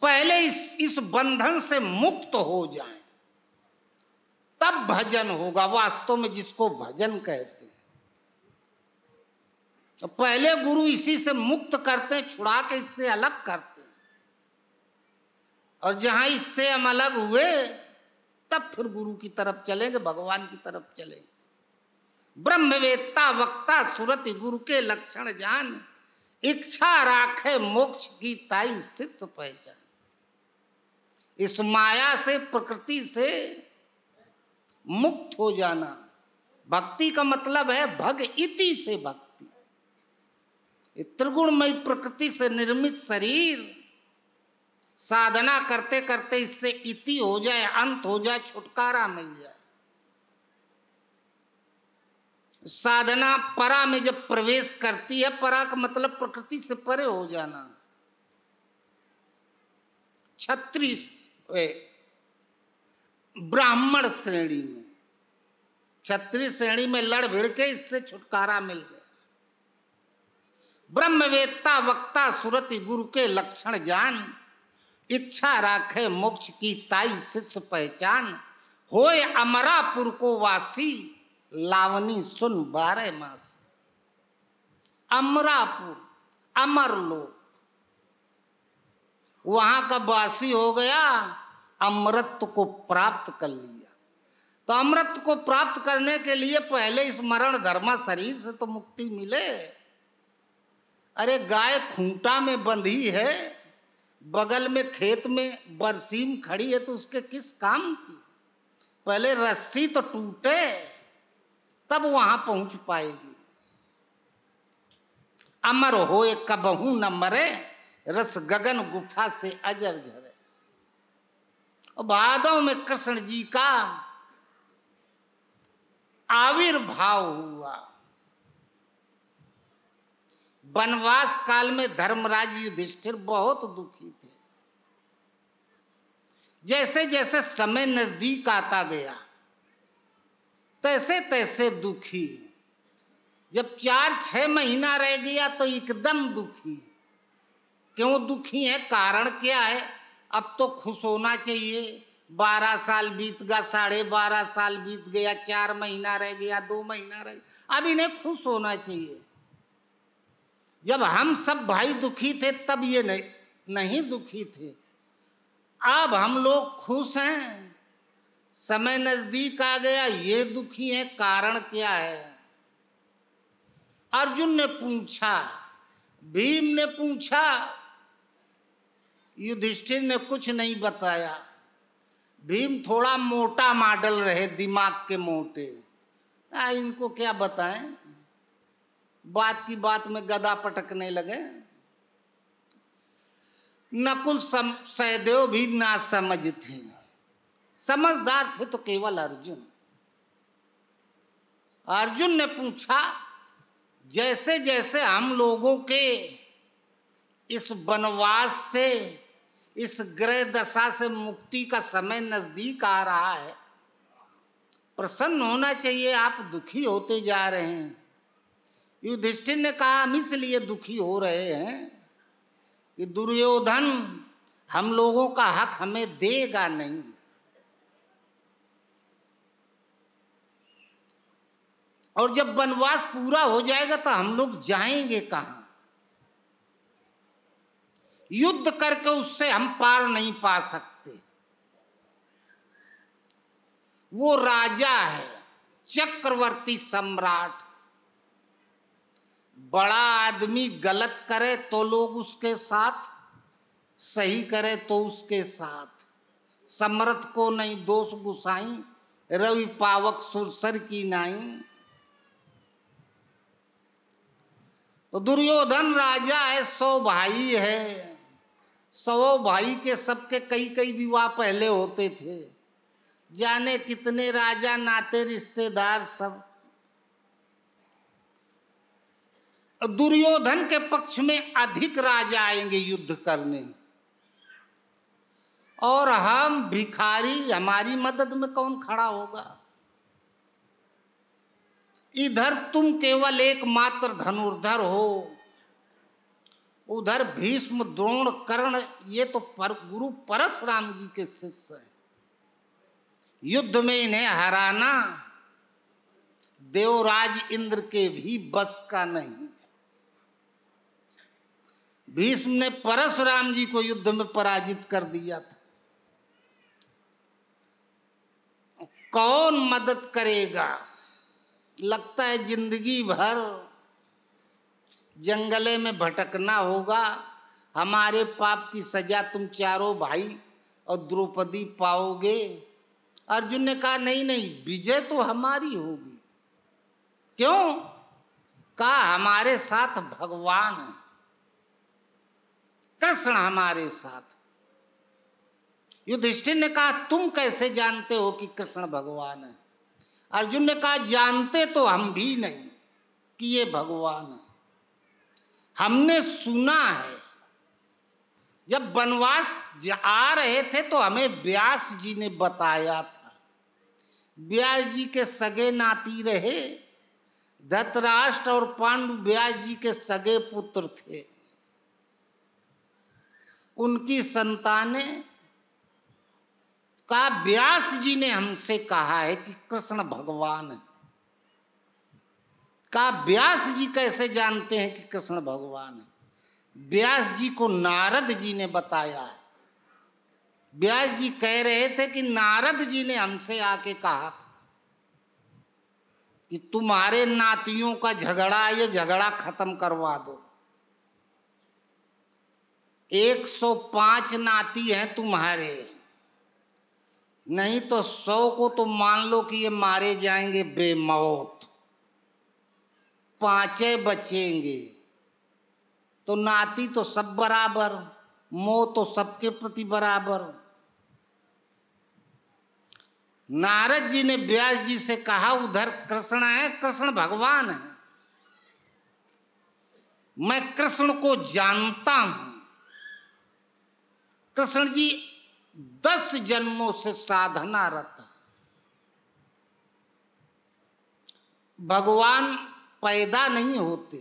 पहले इस बंधन से मुक्त हो जाएं, तब भजन होगा वास्तव में, जिसको भजन कहते हैं। तो पहले गुरु इसी से मुक्त करते हैं, छुड़ा के इससे अलग करते हैं, और जहां इससे हम अलग हुए तब फिर गुरु की तरफ चलेंगे, भगवान की तरफ चलेंगे। ब्रह्मवेत्ता वक्ता सुरति गुरु के लक्षण जान। इच्छा राखे मोक्ष की ताई शिष्य पहचान। इस माया से, प्रकृति से मुक्त हो जाना। भक्ति का मतलब है भग इति से भक्ति। त्रिगुणमयी प्रकृति से निर्मित शरीर साधना करते करते इससे इति हो जाए, अंत हो जाए, छुटकारा मिल जाए। साधना परा में जब प्रवेश करती है, परा का मतलब प्रकृति से परे हो जाना। क्षत्रिय ब्राह्मण श्रेणी में, क्षत्रिय श्रेणी में लड़ भिड़ के इससे छुटकारा मिल गया। ब्रह्मवेत्ता वक्ता सुरति गुरु के लक्षण जान। इच्छा राखे मोक्ष की ताई शिष्य पहचान। होय अमरापुर को वासी, लावनी सुन 12 मास। अमरापुर, अमर लोक, वहां का वासी हो गया, अमृत को प्राप्त कर लिया। तो अमृत को प्राप्त करने के लिए पहले इस मरण धर्मा शरीर से तो मुक्ति मिले। अरे गाय खूंटा में बंधी है, बगल में खेत में बरसीम खड़ी है, तो उसके किस काम की? पहले रस्सी तो टूटे तब वहां पहुंच पाएगी। अमर होए कबहू न मरे, रस गगन गुफा से अजर झरे। और भादव में कृष्ण जी का आविर्भाव हुआ। वनवास काल में धर्मराज युधिष्ठिर बहुत दुखी थे। जैसे जैसे समय नजदीक आता गया तैसे तैसे दुखी। जब 4-6 महीना रह गया तो एकदम दुखी। क्यों दुखी है? कारण क्या है? अब तो खुश होना चाहिए। 12 साल बीत गया, 12.5 साल बीत गया, 4 महीना रह गया, 2 महीना रह गया, अब इन्हें खुश होना चाहिए। जब हम सब भाई दुखी थे तब ये नहीं दुखी थे। अब हम लोग खुश हैं, समय नजदीक आ गया, ये दुखी है। कारण क्या है? अर्जुन ने पूछा, भीम ने पूछा, युधिष्ठिर ने कुछ नहीं बताया। भीम थोड़ा मोटा मॉडल रहे, दिमाग के मोटे। इनको क्या बताएं, बात की बात में गदा पटकने लगे। नकुल सहदेव भी ना समझ थे, समझदार थे तो केवल अर्जुन। अर्जुन ने पूछा, जैसे जैसे हम लोगों के इस वनवास से, इस ग्रह दशा से मुक्ति का समय नजदीक आ रहा है, प्रसन्न होना चाहिए, आप दुखी होते जा रहे हैं। युधिष्ठिर ने कहा, हम इसलिए दुखी हो रहे हैं कि दुर्योधन हम लोगों का हक हमें देगा नहीं। और जब वनवास पूरा हो जाएगा तो हम लोग जाएंगे कहां? युद्ध करके उससे हम पार नहीं पा सकते। वो राजा है, चक्रवर्ती सम्राट। बड़ा आदमी गलत करे तो लोग उसके साथ, सही करे तो उसके साथ। समर्थ को नहीं दोष गुसाई, रवि पावक सुरसर की नाई। तो दुर्योधन राजा है, 100 भाई है। 100 भाई के सबके कई कई विवाह पहले होते थे। जाने कितने राजा, नाते रिश्तेदार सब। दुर्योधन के पक्ष में अधिक राजा आएंगे युद्ध करने, और हम भिखारी, हमारी मदद में कौन खड़ा होगा? इधर तुम केवल एकमात्र धनुर्धर हो, उधर भीष्म, द्रोण, कर्ण, ये तो गुरु परशुराम जी के शिष्य हैं। युद्ध में इन्हें हराना देवराज इंद्र के भी बस का नहीं। भीष्म ने परशुराम जी को युद्ध में पराजित कर दिया था। कौन मदद करेगा? लगता है जिंदगी भर जंगले में भटकना होगा। हमारे पाप की सजा तुम चारों भाई और द्रौपदी पाओगे। अर्जुन ने कहा, नहीं नहीं, विजय तो हमारी होगी। क्यों? कहा, हमारे साथ भगवान है, कृष्ण हमारे साथ। युधिष्ठिर ने कहा, तुम कैसे जानते हो कि कृष्ण भगवान है? अर्जुन ने कहा, जानते तो हम भी नहीं कि ये भगवान है, हमने सुना है। जब वनवास आ रहे थे तो हमें व्यास जी ने बताया था। व्यास जी के सगे नाती रहे। धृतराष्ट्र और पांडु व्यास जी के सगे पुत्र थे। उनकी संतानें का व्यास जी ने हमसे कहा है कि कृष्ण भगवान है। का व्यास जी कैसे जानते हैं कि कृष्ण भगवान है? व्यास जी को नारद जी ने बताया है। व्यास जी कह रहे थे कि नारद जी ने हमसे आके कहा था कि तुम्हारे नातियों का झगड़ा, ये झगड़ा खत्म करवा दो। 105 नाती हैं तुम्हारे, नहीं तो 100 को तो मान लो कि ये मारे जाएंगे बेमौत, 5 बचेंगे। तो नाती तो सब बराबर, मोह तो सबके प्रति बराबर। नारद जी ने व्यास जी से कहा, उधर कृष्ण है, कृष्ण भगवान है, मैं कृष्ण को जानता हूं। कृष्ण जी 10 जन्मों से साधनारत है। भगवान पैदा नहीं होते,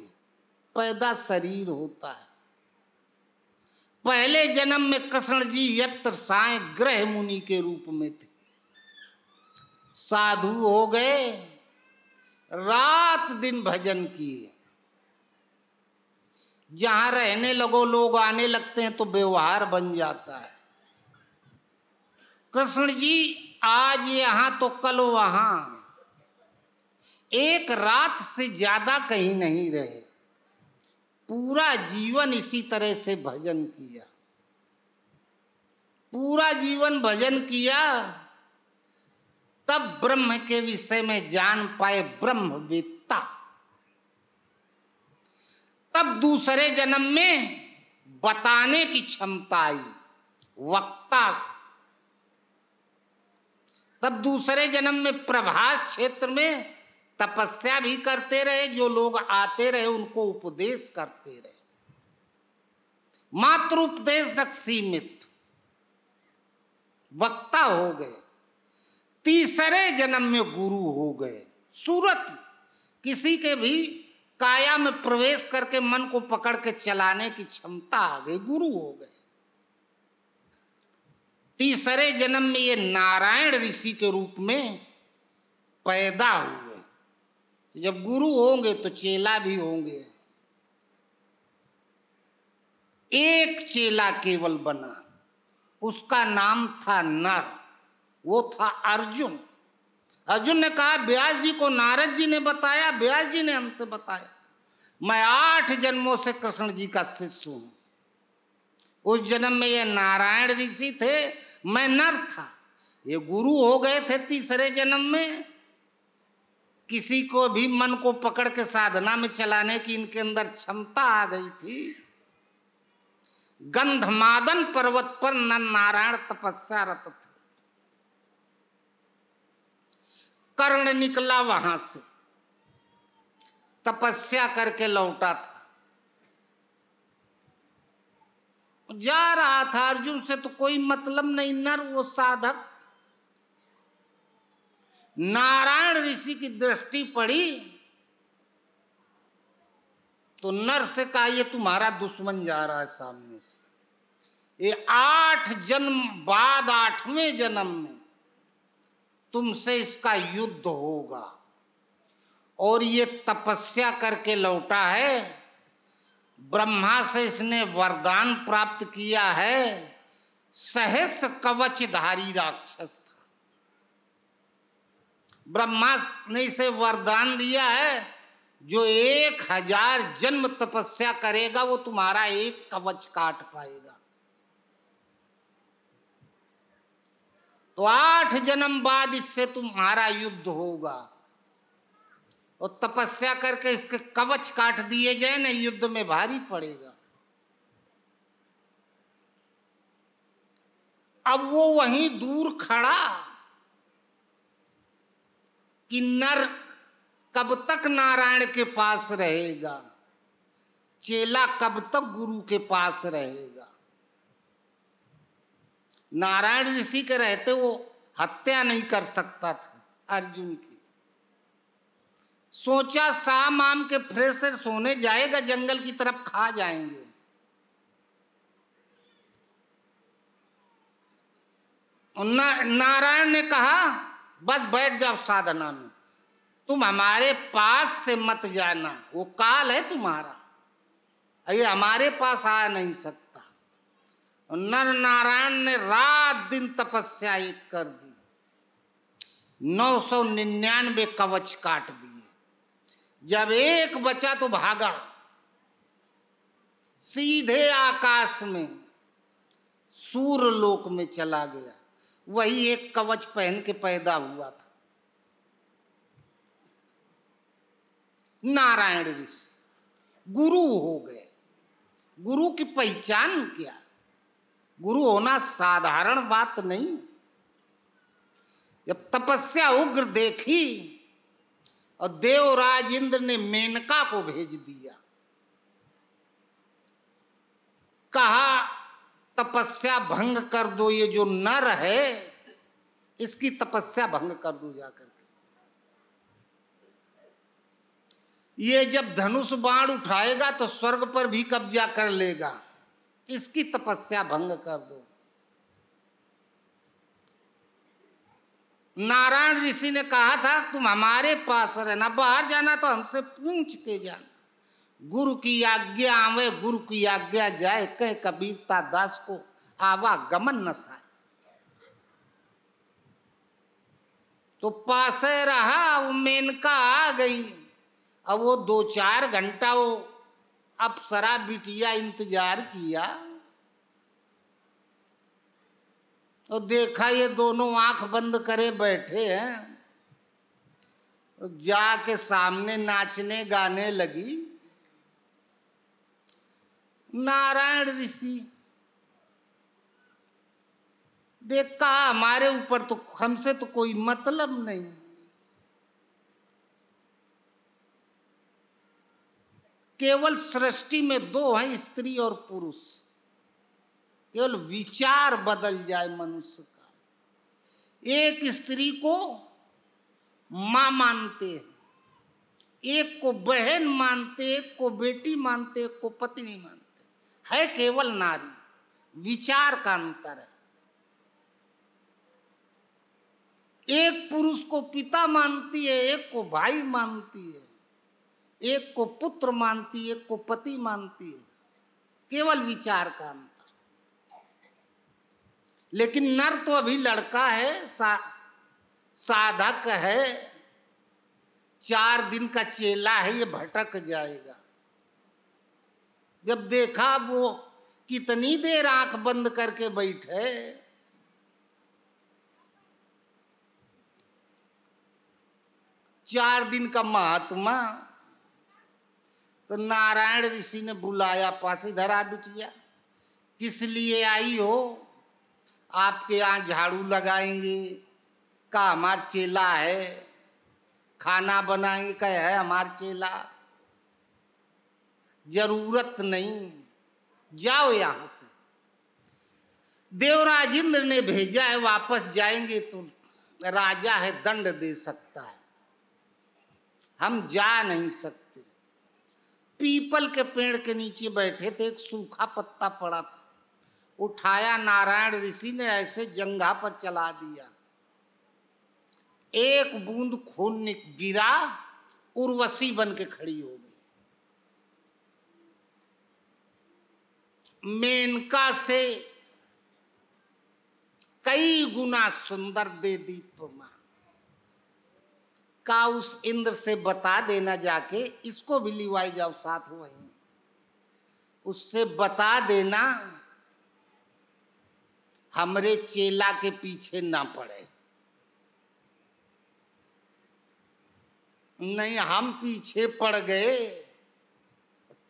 पैदा शरीर होता है। पहले जन्म में कृष्ण जी यत्र साय ग्रह मुनि के रूप में थे, साधु हो गए, रात दिन भजन किए। जहां रहने लगो लोग आने लगते हैं तो व्यवहार बन जाता है। कृष्ण जी आज यहां तो कल वहां, एक रात से ज्यादा कहीं नहीं रहे, पूरा जीवन इसी तरह से भजन किया, पूरा जीवन भजन किया। तब ब्रह्म के विषय में जान पाए, ब्रह्मवेत्ता। तब दूसरे जन्म में बताने की क्षमता आई, वक्ता। तब दूसरे जन्म में प्रभास क्षेत्र में तपस्या भी करते रहे, जो लोग आते रहे उनको उपदेश करते रहे, मात्र उपदेश तक सीमित, वक्ता हो गए। तीसरे जन्म में गुरु हो गए। सूरत किसी के भी काया में प्रवेश करके मन को पकड़ के चलाने की क्षमता आ गई, गुरु हो गए। तीसरे जन्म में ये नारायण ऋषि के रूप में पैदा हुए। जब गुरु होंगे तो चेला भी होंगे। एक चेला केवल बना, उसका नाम था नर, वो था अर्जुन। अर्जुन ने कहा व्यास जी को नारद जी ने बताया, व्यास जी ने हमसे बताया, मैं 8 जन्मों से कृष्ण जी का शिष्य हूं। उस जन्म में ये नारायण ऋषि थे, मैं नर था। ये गुरु हो गए थे तीसरे जन्म में। किसी को भी मन को पकड़ के साधना में चलाने की इनके अंदर क्षमता आ गई थी। गंधमादन पर्वत पर नर नारायण तपस्या रत थे। कर्ण निकला वहां से, तपस्या करके लौटा था, जा रहा था, अर्जुन से तो कोई मतलब नहीं, नर वो साधक। नारायण ऋषि की दृष्टि पड़ी तो नर से कहा, ये तुम्हारा दुश्मन जा रहा है सामने से, ये 8 जन्म बाद 8वें जन्म में तुमसे इसका युद्ध होगा। और ये तपस्या करके लौटा है, ब्रह्मा से इसने वरदान प्राप्त किया है, सहस्र कवचधारी राक्षस था। ब्रह्मा ने इसे वरदान दिया है, जो 1000 जन्म तपस्या करेगा वो तुम्हारा एक कवच काट पाएगा। तो 8 जन्म बाद इससे तुम्हारा युद्ध होगा, और तपस्या करके इसके कवच काट दिए जाए ना, युद्ध में भारी पड़ेगा। अब वो वहीं दूर खड़ा कि नर कब तक नारायण के पास रहेगा, चेला कब तक गुरु के पास रहेगा। नारायण ऋषि के रहते वो हत्या नहीं कर सकता था अर्जुन की। सोचा शाम आम के फ्रेशर सोने जाएगा, जंगल की तरफ खा जाएंगे। नारायण ने कहा बस बैठ जाओ साधना में, तुम हमारे पास से मत जाना, वो काल है तुम्हारा, ये हमारे पास आ नहीं सकता। नर नारायण ने रात दिन तपस्या एक कर दी, 999 कवच काट दिए। जब एक बचा तो भागा, सीधे आकाश में सूर्यलोक में चला गया। वही एक कवच पहन के पैदा हुआ था। नारायण ऋषि गुरु हो गए। गुरु की पहचान क्या? गुरु होना साधारण बात नहीं। जब तपस्या उग्र देखी और देवराज इंद्र ने मेनका को भेज दिया, कहा तपस्या भंग कर दो, ये जो नर है इसकी तपस्या भंग कर दो जाकर के। ये जब धनुष बाण उठाएगा तो स्वर्ग पर भी कब्जा कर लेगा, इसकी तपस्या भंग कर दो। नारायण ऋषि ने कहा था तुम हमारे पास रहना, बाहर जाना तो हमसे पूछ के जाना। गुरु की आज्ञा आवे गुरु की आज्ञा जाए, कह कबीरता दास को आवागमन न साए। तो पासे रहा, वो मेनका आ गई। अब वो 2-4 घंटा वो अप्सरा बिटिया इंतजार किया और देखा ये दोनों आंख बंद करे बैठे हैं। तो जाके सामने नाचने गाने लगी। नारायण ऋषि देख कहा हमारे ऊपर तो, हमसे तो कोई मतलब नहीं। केवल सृष्टि में 2 हैं, स्त्री और पुरुष। केवल विचार बदल जाए मनुष्य का। एक स्त्री को मां मानते हैं, एक को बहन मानते, एक को बेटी मानते, एक को पत्नी मानते। है केवल नारी, विचार का अंतर है। एक पुरुष को पिता मानती है, एक को भाई मानती है, एक को पुत्र मानती है, एक को पति मानती है। केवल विचार का अंतर। लेकिन नर तो अभी लड़का है, साधक है, 4 दिन का चेला है, ये भटक जाएगा। जब देखा वो कितनी देर आंख बंद करके बैठे, चार दिन का महात्मा, तो नारायण ऋषि ने बुलाया पास, इधर आ बिटिया, किस लिए आई हो? आपके यहाँ झाड़ू लगाएंगे, का हमार चेला है, खाना बनाएंगे, का है हमार चेला, जरूरत नहीं, जाओ यहां से। देवराज इंद्र ने भेजा है, वापस जाएंगे तो राजा है, दंड दे सकता है, हम जा नहीं सकते। पीपल के पेड़ के नीचे बैठे थे, एक सूखा पत्ता पड़ा था, उठाया नारायण ऋषि ने, ऐसे जंघा पर चला दिया। एक बूंद खून गिरा, उर्वशी बन के खड़ी हो गई। मेनका से कई गुना सुंदर दे दीप्यमान। का उस इंद्र से बता देना जाके, इसको भी लिवाई जाओ साथ हो वहीं, उससे बता देना हमरे चेला के पीछे ना पड़े। नहीं, हम पीछे पड़ गए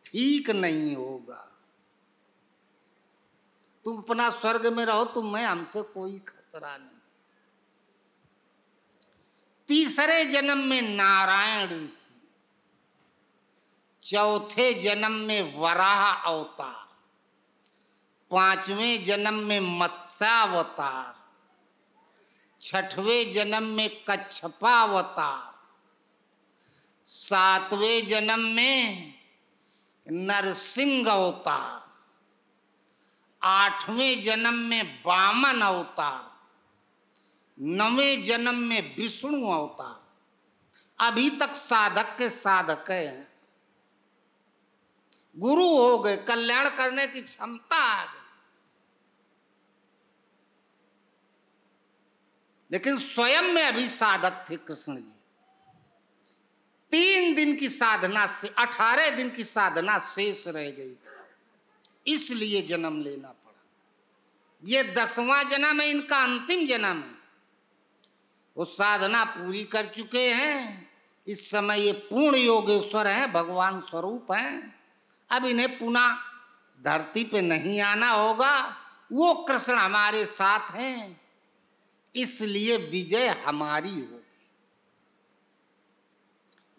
ठीक नहीं होगा। तुम अपना स्वर्ग में रहो, तुम्हें हमसे कोई खतरा नहीं। तीसरे जन्म में नारायण ऋषि, चौथे जन्म में वराह अवतार, 5वें जन्म में मत्स्यावतार, 6वें जन्म में कच्छपावतार, 7वें जन्म में नरसिंह अवतार, 8वें जन्म में वामन अवतार, 9वें जन्म में विष्णु अवतार। अभी तक साधक के साधक हैं, गुरु हो गए, कल्याण करने की क्षमता आ गई। लेकिन स्वयं में अभी साधक थे कृष्ण जी। 3 दिन की साधना से 18 दिन की साधना शेष रह गई थी। इसलिए जन्म लेना पड़ा। ये 10वां जन्म है, इनका अंतिम जन्म है। वो साधना पूरी कर चुके हैं, इस समय ये पूर्ण योगेश्वर हैं, भगवान स्वरूप हैं। अब इन्हें पुनः धरती पे नहीं आना होगा। वो कृष्ण हमारे साथ हैं, इसलिए विजय हमारी होगी।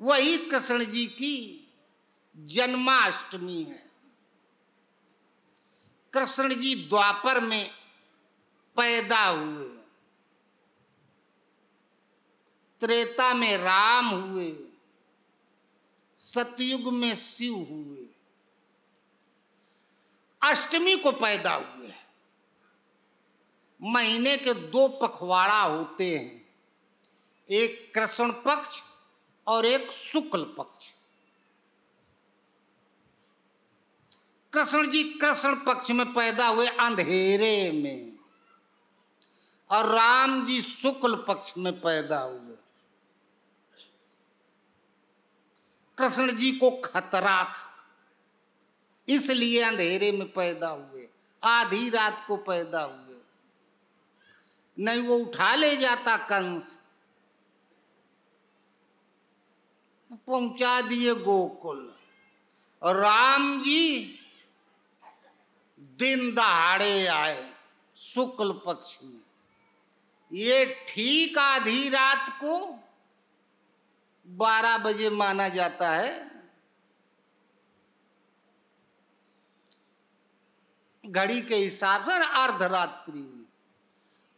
वही कृष्ण जी की जन्माष्टमी है। कृष्ण जी द्वापर में पैदा हुए, त्रेता में राम हुए, सतयुग में शिव हुए, अष्टमी को पैदा हुए। महीने के 2 पखवाड़ा होते हैं, एक कृष्ण पक्ष और एक शुक्ल पक्ष। कृष्ण जी कृष्ण पक्ष में पैदा हुए अंधेरे में, और राम जी शुक्ल पक्ष में पैदा हुए। कृष्ण जी को खतरा था, इसलिए अंधेरे में पैदा हुए, आधी रात को पैदा हुए। नहीं वो उठा ले जाता कंस, पहुंचा दिए गोकुल। और राम जी दिन दहाड़े आए शुक्ल पक्ष में। ये ठीक आधी रात को 12 बजे माना जाता है। घड़ी के हिसाब से अर्धरात्रि में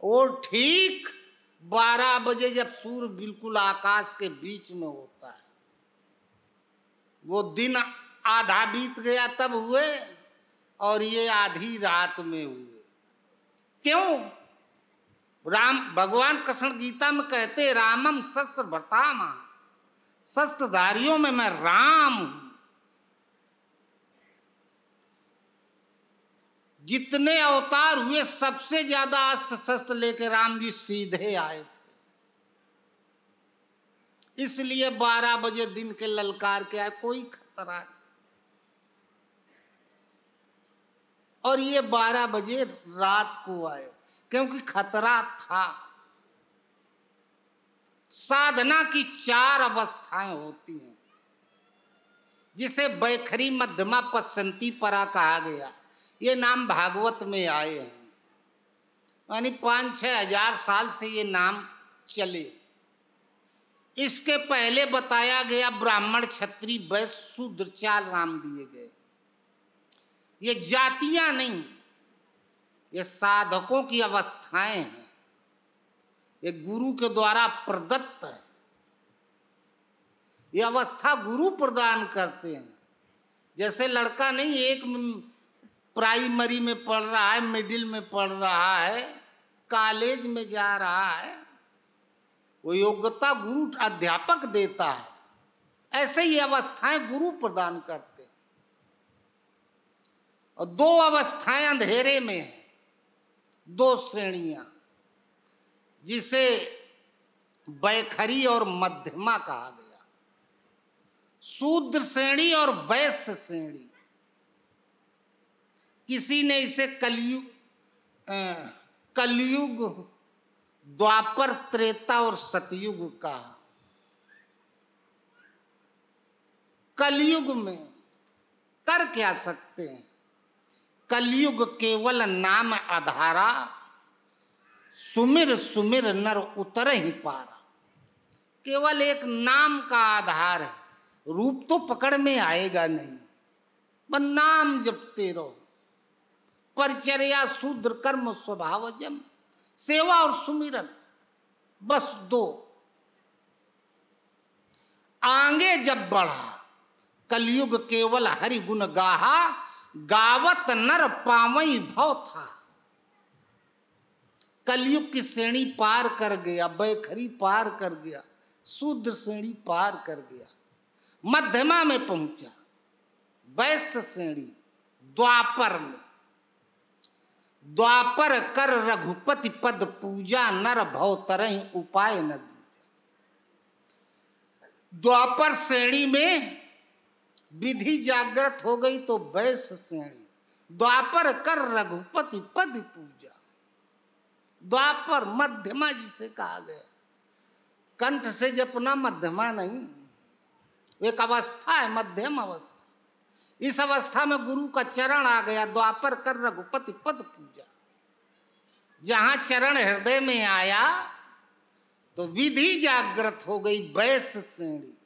वो ठीक 12 बजे जब सूर्य बिल्कुल आकाश के बीच में होता है, वो दिन आधा बीत गया तब हुए, और ये आधी रात में हुए। क्यों? राम भगवान कृष्ण गीता में कहते रामम शस्त्र भर्तामा, शस्त्रधारियों में मैं राम हूं। जितने अवतार हुए सबसे ज्यादा अस्त्र शस्त्र लेके राम जी सीधे आए थे, इसलिए 12 बजे दिन के ललकार के आए, कोई खतरा नहीं। और ये 12 बजे रात को आए क्योंकि खतरा था। साधना की 4 अवस्थाएं होती हैं, जिसे बैखरी मध्यमा पश्चंती परा कहा गया। ये नाम भागवत में आए हैं, यानी 5-6 हजार साल से ये नाम चले। इसके पहले बताया गया ब्राह्मण क्षत्रिय वैश्य शूद्र 4 नाम दिए गए। ये जातियां नहीं, ये साधकों की अवस्थाएं हैं, ये गुरु के द्वारा प्रदत्त है। ये अवस्था गुरु प्रदान करते हैं। जैसे लड़का नहीं एक प्राइमरी में पढ़ रहा है, मिडिल में पढ़ रहा है, कॉलेज में जा रहा है, वो योग्यता गुरु अध्यापक देता है। ऐसे ही अवस्थाएं गुरु प्रदान करते हैं। और 2 अवस्थाएं अंधेरे में है, 2 श्रेणियां, जिसे बैखरी और मध्यमा कहा गया। शूद्र श्रेणी और वैश्य श्रेणी। किसी ने इसे कलयुग, द्वापर, त्रेता और सतयुग कहा। कलयुग में कर क्या सकते हैं? कलयुग केवल नाम आधारा, सुमिर सुमिर नर उतर ही पारा। केवल एक नाम का आधार है, रूप तो पकड़ में आएगा नहीं, बस नाम जपते रहो। परिचर्या शूद्र कर्म स्वभावजम, सेवा और सुमिरन, बस 2। आगे जब बढ़ा कलयुग केवल हरि गुण गाहा, गावत नर पावई भव था। कलयुग की श्रेणी पार कर गया, बैखरी पार कर गया, शूद्र श्रेणी पार कर गया, मध्यमा में पहुंचा, वैश्य श्रेणी द्वापर में। द्वापर कर रघुपति पद पूजा, नर भव तरहि उपाय न दूजा। द्वापर श्रेणी में विधि जागृत हो गई तो वैश्य श्रेणी, द्वापर कर रघुपति पद पूजा। द्वापर मध्यमा जिसे कहा गया, कंठ से जपना मध्यमा नहीं, एक अवस्था है, मध्यम अवस्था। इस अवस्था में गुरु का चरण आ गया, द्वापर कर रघुपति पद पूजा। जहां चरण हृदय में आया तो विधि जागृत हो गई, बैस श्रेणी।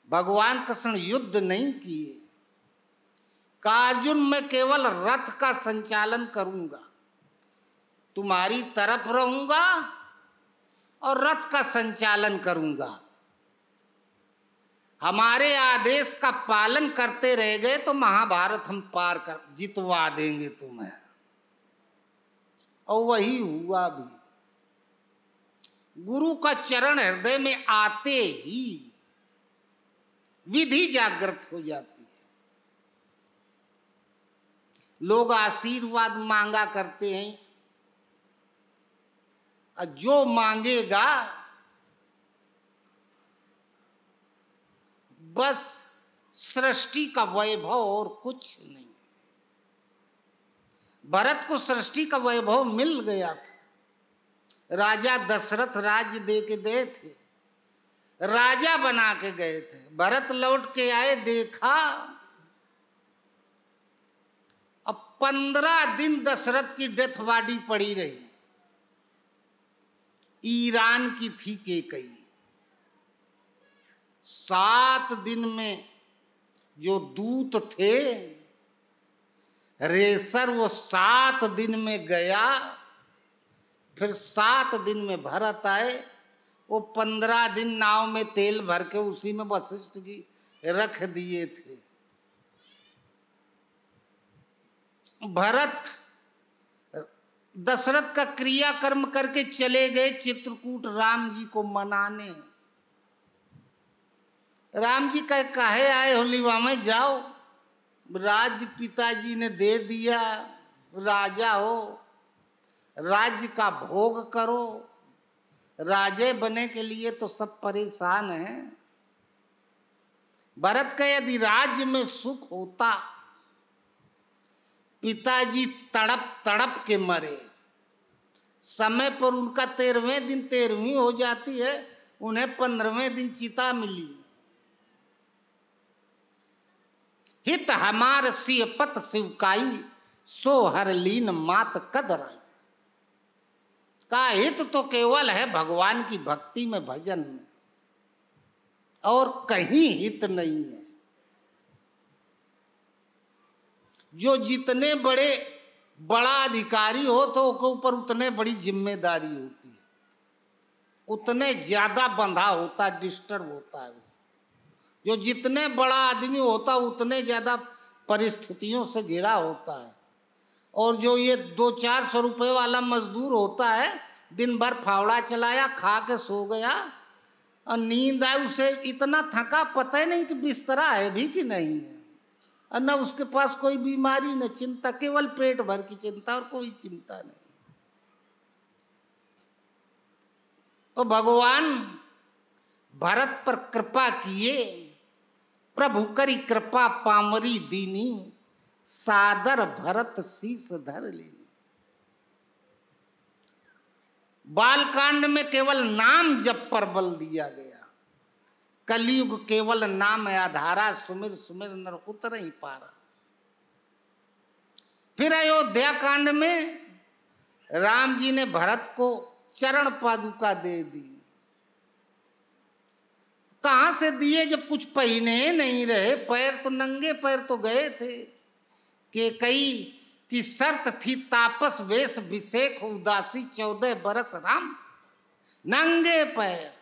भगवान कृष्ण युद्ध नहीं किए, अर्जुन मैं केवल रथ का संचालन करूंगा, तुम्हारी तरफ रहूंगा और रथ का संचालन करूंगा। हमारे आदेश का पालन करते रह गए तो महाभारत हम पार कर जितवा देंगे तुम्हें। और वही हुआ भी। गुरु का चरण हृदय में आते ही विधि जागृत हो जाती है। लोग आशीर्वाद मांगा करते हैं, और जो मांगेगा बस सृष्टि का वैभव और कुछ नहीं। भरत को सृष्टि का वैभव मिल गया था। राजा दशरथ राज्य दे के गए थे, राजा बना के गए थे। भरत लौट के आए, देखा अब 15 दिन दशरथ की डेथ बॉडी पड़ी रही। ईरान की थी कैकेयी। 7 दिन में जो दूत थे, रेसर, वो 7 दिन में गया। फिर 7 दिन में भरत आए। वो 15 दिन नाव में तेल भर के उसी में वशिष्ठ जी रख दिए थे। भरत दशरथ का क्रियाकर्म करके चले गए चित्रकूट राम जी को मनाने। राम जी कहे आए हो लिवा में, जाओ, राज्य पिताजी ने दे दिया, राजा हो, राज्य का भोग करो। राजे बने के लिए तो सब परेशान हैं। भरत का यदि राज्य में सुख होता, पिताजी तड़प तड़प के मरे। समय पर उनका 13वें दिन 13वीं हो जाती है, उन्हें 15वें दिन चिता मिली। हित हमार सिय पत शिवकाई, सो हर लीन मात कदराई। का हित तो केवल है भगवान की भक्ति में, भजन में, और कहीं हित नहीं है। जो जितने बड़ा अधिकारी हो तो उसके ऊपर उतने बड़ी जिम्मेदारी होती है, उतने ज्यादा बंधा होता, डिस्टर्ब होता है। जो जितने बड़ा आदमी होता उतने ज्यादा परिस्थितियों से घिरा होता है। और जो ये 200-400 रुपए वाला मजदूर होता है, दिन भर फावड़ा चलाया, खा के सो गया, और नींद आई, उसे इतना थका पता ही नहीं कि बिस्तरा है भी कि नहीं है, और न उसके पास कोई बीमारी न चिंता, केवल पेट भर की चिंता और कोई चिंता नहीं। तो भगवान भरत पर कृपा किए। प्रभु करी कृपा पामरी दीनी, सादर भरत शीस धर लेनी। बालकांड में केवल नाम जप पर बल दिया गया। कलयुग केवल नाम आधारा, सुमिर सुमिर नर उतर ही पारा। फिर अयोध्या कांड में राम जी ने भरत को चरण पादुका दे दी। कहां से दिए जब कुछ पहने नहीं रहे, पैर तो नंगे पैर तो गए थे। कि कई की शर्त थी तापस वेश विषेक उदासी, 14 बरस राम नंगे पैर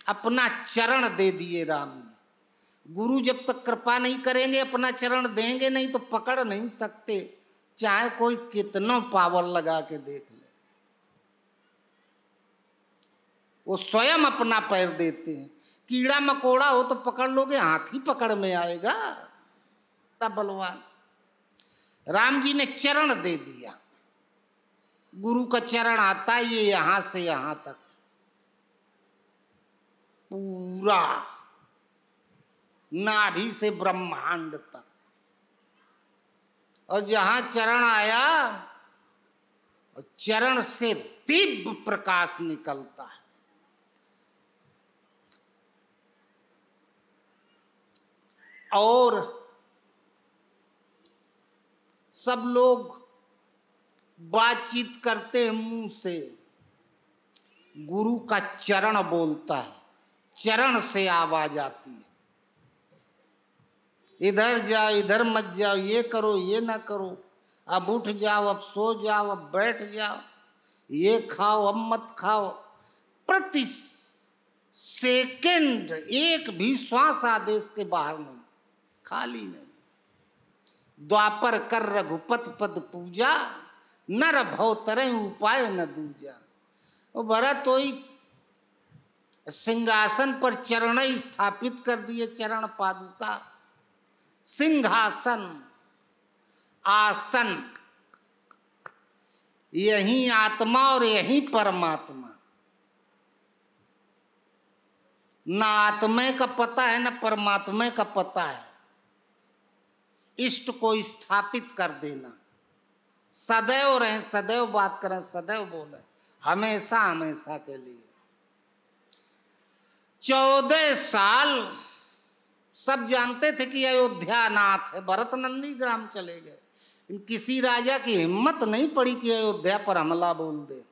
अपना चरण दे दिए राम जी। गुरु जब तक कृपा नहीं करेंगे, अपना चरण देंगे नहीं तो पकड़ नहीं सकते, चाहे कोई कितना पावर लगा के देख ले। वो स्वयं अपना पैर देते हैं। कीड़ा मकोड़ा हो तो पकड़ लोगे, हाथी पकड़ में आएगा। तब बलवान राम जी ने चरण दे दिया। गुरु का चरण आता है ये यहां से यहां तक, पूरा नाभि से ब्रह्मांड तक। और जहां चरण आया, चरण से दिव्य प्रकाश निकलता है। और सब लोग बातचीत करते हैं मुंह से, गुरु का चरण बोलता है, चरण से आवाज आती है, इधर जाओ, इधर मत जाओ, ये करो, ये ना करो, अब उठ जाओ, अब सो जाओ, अब बैठ जाओ, ये खाओ, अब मत खाओ। प्रति सेकंड एक भी श्वास आदेश के बाहर नहीं, खाली नहीं। द्वापर कर रघुपत पद पूजा, नर भव तरह उपाय न दूजा। वो भरत वही सिंहासन पर चरण स्थापित कर दिए, चरण पादुका, सिंहासन, आसन, यही आत्मा और यही परमात्मा। ना आत्मा का पता है, ना परमात्मा का पता है। इष्ट को स्थापित कर देना, सदैव रहें, सदैव बात करें, सदैव बोले, हमेशा हमेशा के लिए। 14 साल सब जानते थे कि अयोध्या नाथ है, भरत नंदी ग्राम चले गए। किसी राजा की हिम्मत नहीं पड़ी कि अयोध्या पर हमला बोल दे।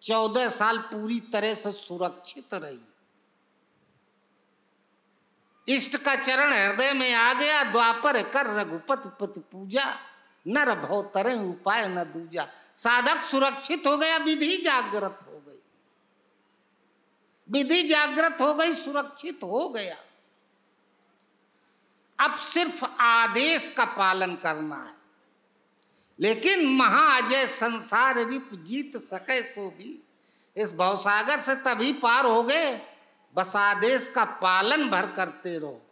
14 साल पूरी तरह से सुरक्षित रही। इष्ट का चरण हृदय में आ गया, द्वापर कर रघुपति पति पूजा, नर भव तरह उपाय न दूजा। साधक सुरक्षित हो गया, विधि जागृत हो गई, विधि जागृत हो गई, सुरक्षित हो गया। अब सिर्फ आदेश का पालन करना है। लेकिन महाअजय संसार रिप जीत सके सो भी, इस भवसागर से तभी पार हो गए, बस आदेश का पालन भर करते रहो।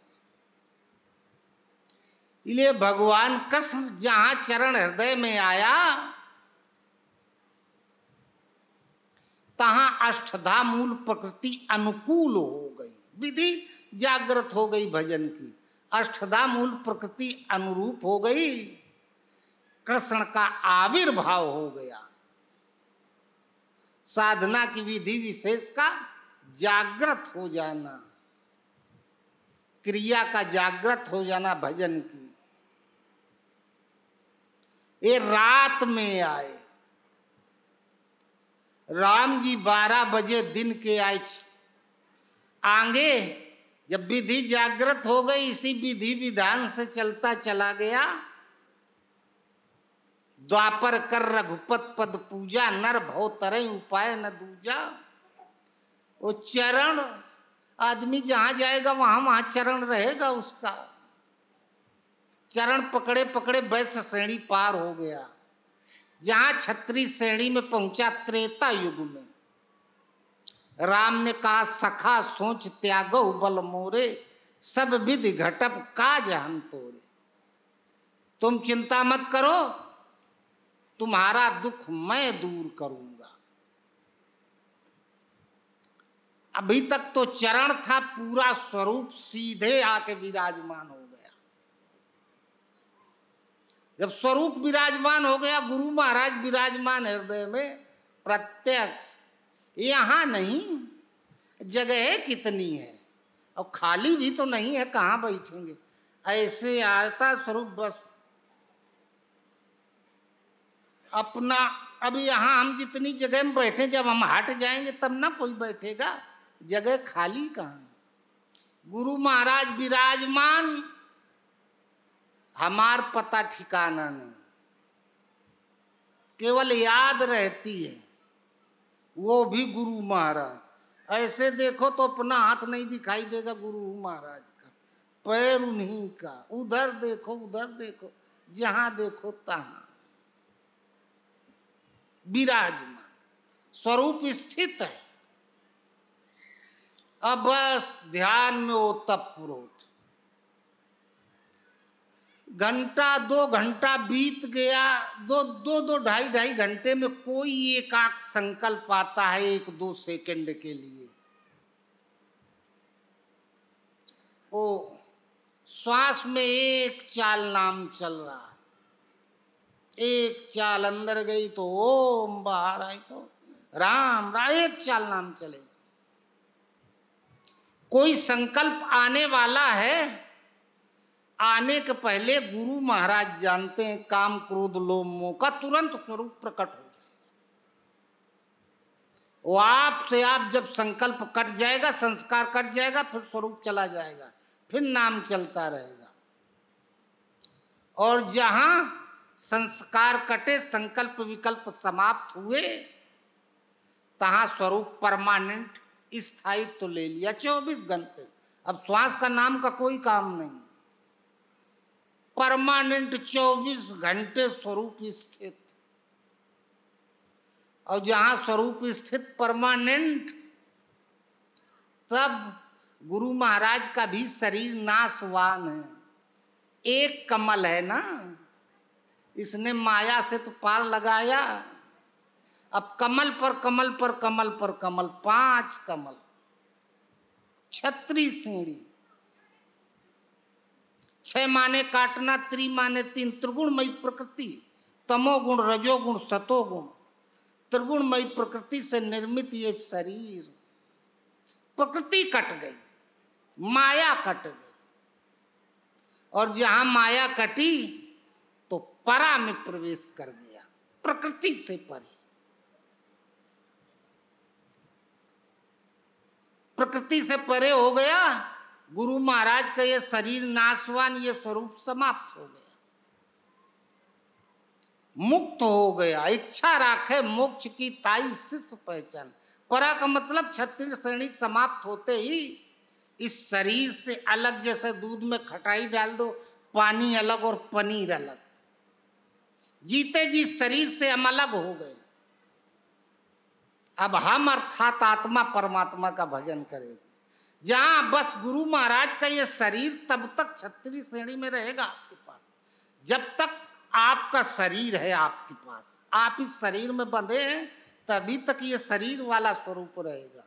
इसलिए भगवान कृष्ण जहां चरण हृदय में आया, तहां अष्टधा मूल प्रकृति अनुकूल हो गई, विधि जागृत हो गई भजन की, अष्टधा मूल प्रकृति अनुरूप हो गई, कृष्ण का आविर्भाव हो गया। साधना की विधि विशेष का जागृत हो जाना, क्रिया का जागृत हो जाना भजन की। ये रात में आए, राम जी 12 बजे दिन के आए आगे। जब विधि जागृत हो गई, इसी विधि विधान से चलता चला गया। द्वापर कर रघुपत पद पूजा, नर भव तरह उपाय न दूजा। वो चरण, आदमी जहां जाएगा वहां वहां चरण रहेगा उसका। चरण पकड़े पकड़े वैश्य श्रेणी पार हो गया। जहां क्षत्रिय श्रेणी में पहुंचा त्रेता युग में, राम ने कहा सखा सोच त्यागो बल मोरे, सब विधि घटप काज हम तोरे। तुम चिंता मत करो, तुम्हारा दुख मैं दूर करूंगा। अभी तक तो चरण था, पूरा स्वरूप सीधे आके विराजमान हो गया। जब स्वरूप विराजमान हो गया, गुरु महाराज विराजमान हृदय में प्रत्यक्ष। यहां नहीं, जगह कितनी है, और खाली भी तो नहीं है, कहां बैठेंगे। ऐसे आता स्वरूप बस अपना। अभी यहां हम जितनी जगह में बैठे, जब हम हट जाएंगे तब ना कोई बैठेगा, जगह खाली कहां। गुरु महाराज विराजमान, हमार पता ठिकाना नहीं, केवल याद रहती है, वो भी गुरु महाराज। ऐसे देखो तो अपना हाथ नहीं दिखाई देगा गुरु महाराज का, पैर उन्हीं का। उधर देखो, उधर देखो, जहां देखो तहां विराजमान स्वरूप स्थित है। अब बस ध्यान में ओतप्रोत। घंटा 2 घंटा बीत गया, दो ढाई घंटे में कोई एकाक संकल्प आता है 1-2 सेकंड के लिए। वो श्वास में एक चाल नाम चल रहा है, एक चाल अंदर गई तो ओम, बाहर आई तो राम राम, एक चाल नाम चलेगा। कोई संकल्प आने वाला है, आने के पहले गुरु महाराज जानते हैं काम क्रोध लोभ मोह का तुरंत स्वरूप प्रकट हो जाएगा। वो आपसे आप जब संकल्प कट जाएगा, संस्कार कट जाएगा, फिर स्वरूप चला जाएगा, फिर नाम चलता रहेगा। और जहां संस्कार कटे, संकल्प विकल्प समाप्त हुए, तहां स्वरूप परमानेंट स्थायित्व तो ले लिया 24 घंटे। अब श्वास का नाम का कोई काम नहीं, परमानेंट 24 घंटे स्वरूप स्थित। और जहां स्वरूप स्थित परमानेंट, तब गुरु महाराज का भी शरीर नाशवान है। एक कमल है ना, इसने माया से तो पार लगाया। अब कमल पर कमल पर कमल पर कमल, 5 कमल, छत्री सीढ़ी। 6 माने काटना, त्रि माने 3, त्रिगुणमयी प्रकृति, तमोगुण रजोगुण सतोगुण, त्रिगुणमयी प्रकृति से निर्मित ये शरीर। प्रकृति कट गई, माया कट गई, और जहां माया कटी तो परा में प्रवेश कर गया, प्रकृति से परे। प्रकृति से परे हो गया। गुरु महाराज का ये शरीर नाशवान, ये स्वरूप समाप्त हो गया, मुक्त हो गया। इच्छा राखे मोक्ष की ताई शिष्य पहचान। परा का मतलब 36 श्रेणी समाप्त होते ही इस शरीर से अलग, जैसे दूध में खटाई डाल दो, पानी अलग और पनीर अलग, जीते जी शरीर से हम अलग हो गए। अब हम अर्थात आत्मा परमात्मा का भजन करेगी। जहां बस गुरु महाराज का ये शरीर तब तक 36 श्रेणी में रहेगा आपके पास, जब तक आपका शरीर है आपके पास, आप इस शरीर में बंधे हैं, तभी तक ये शरीर वाला स्वरूप रहेगा।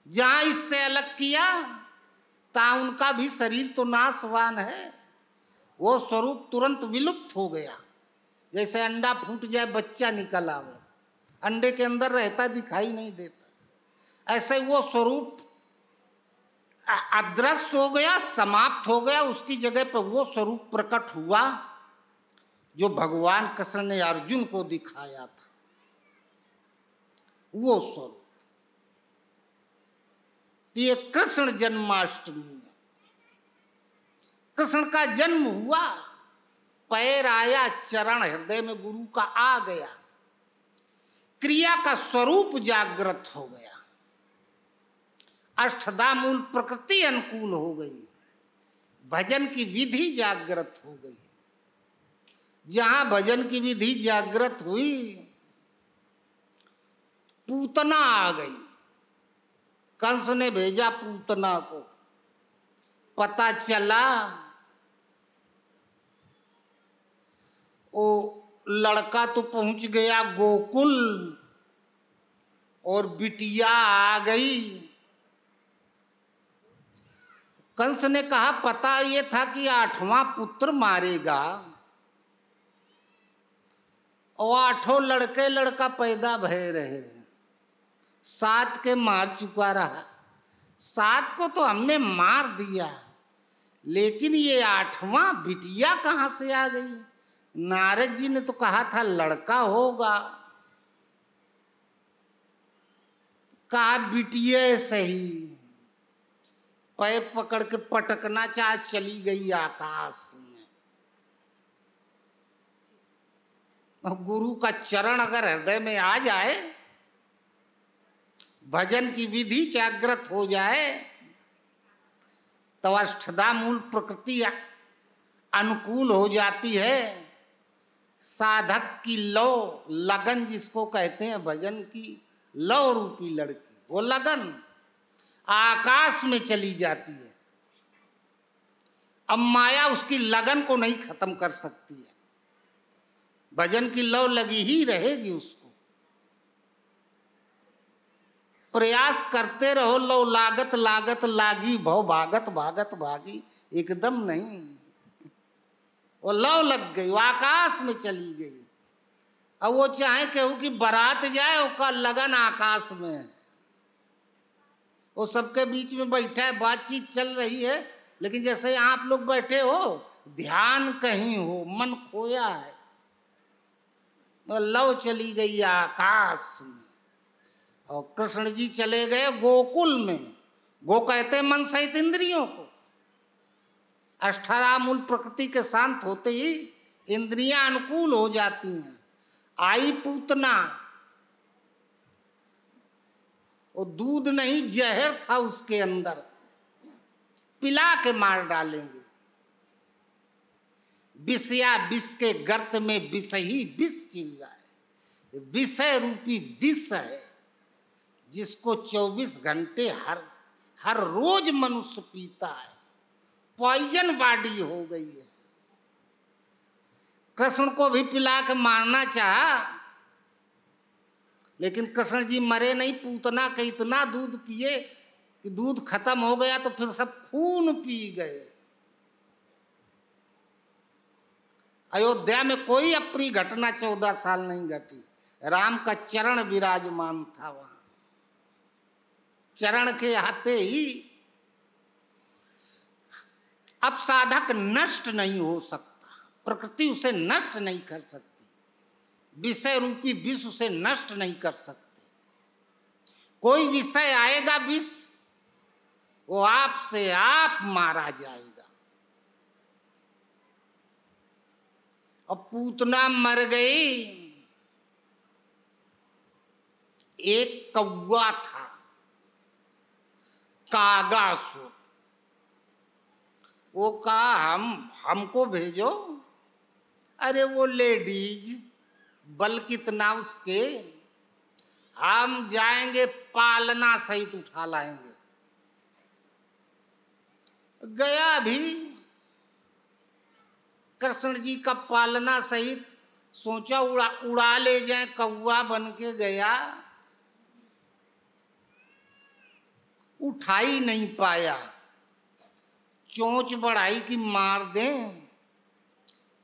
जहां इससे अलग किया, ता उनका भी शरीर तो नाशवान है, वो स्वरूप तुरंत विलुप्त हो गया। जैसे अंडा फूट जाए, बच्चा निकल आवे, अंडे के अंदर रहता दिखाई नहीं देता, ऐसे वो स्वरूप अदृश्य हो गया, समाप्त हो गया। उसकी जगह पर वो स्वरूप प्रकट हुआ जो भगवान कृष्ण ने अर्जुन को दिखाया था, वो स्वरूप। ये कृष्ण जन्माष्टमी में कृष्ण का जन्म हुआ, पैर आया, चरण हृदय में गुरु का आ गया, क्रिया का स्वरूप जागृत हो गया, अष्टधा मूल प्रकृति अनुकूल हो गई, भजन की विधि जागृत हो गई। जहां भजन की विधि जागृत हुई, पूतना आ गई। कंस ने भेजा पूतना को, पता चला वो लड़का तो पहुंच गया गोकुल और बिटिया आ गई। कंस ने कहा पता ये था कि 8वां पुत्र मारेगा, और 8 लड़के लड़का पैदा भय रहे, 7 के मार चुका रहा, 7 को तो हमने मार दिया, लेकिन ये 8वां बिटिया कहां से आ गई? नारद जी ने तो कहा था लड़का होगा, कहा बिटिया सही, पैर पकड़ के पटकना चाह, चली गई आकाश में। गुरु का चरण अगर हृदय में आ जाए, भजन की विधि जागृत हो जाए, तो अष्टधा मूल प्रकृति अनुकूल हो जाती है। साधक की लौ लगन जिसको कहते हैं, भजन की लौ रूपी लड़की, वो लगन आकाश में चली जाती है। अब माया उसकी लगन को नहीं खत्म कर सकती है, भजन की लौ लगी ही रहेगी उसको। प्रयास करते रहो, लौ लागत लागत लागी, भव भागत भागत भागी, एकदम नहीं, वो लौ लग गई, वो आकाश में चली गई। अब वो चाहे केहू कि बारात जाए, उसका लगन आकाश में है, वो सबके बीच में बैठा है, बातचीत चल रही है, लेकिन जैसे आप लोग बैठे हो, ध्यान कहीं हो, मन खोया है, तो लौ चली गई आकाश में। और कृष्ण जी चले गए गोकुल में। गो कहते मन सहित इंद्रियों को। अष्टारामूल प्रकृति के शांत होते ही इंद्रियां अनुकूल हो जाती हैं। आई पूतना, वो दूध नहीं जहर था उसके अंदर, पिला के मार डालेंगे। विषया विष के गर्त में विष ही विष चिल रहा है। विषय रूपी विष है जिसको 24 घंटे हर रोज मनुष्य पीता है। पॉइजन बॉडी हो गई है। कृष्ण को भी पिला के मारना चाहा, लेकिन कृष्ण जी मरे नहीं। पूतना के इतना दूध पिए कि दूध खत्म हो गया, तो फिर सब खून पी गए। अयोध्या में कोई अप्रिय घटना 14 साल नहीं घटी। राम का चरण विराजमान था वहां। चरण के आते ही अब साधक नष्ट नहीं हो सकता, प्रकृति उसे नष्ट नहीं कर सकती, विषय रूपी विष उसे नष्ट नहीं कर सकते। कोई विषय आएगा विष, वो आपसे आप मारा जाएगा। अब पूतना मर गई। एक कौवा था, कागासुर। वो कहा हमको भेजो। अरे वो लेडीज बल कितना उसके, हम जाएंगे पालना सहित उठा लाएंगे। गया भी कृष्ण जी का पालना सहित, सोचा उड़ा ले जाए, कौवा बन के गया, उठा ही नहीं पाया। चोंच बढ़ाई कि मार दें,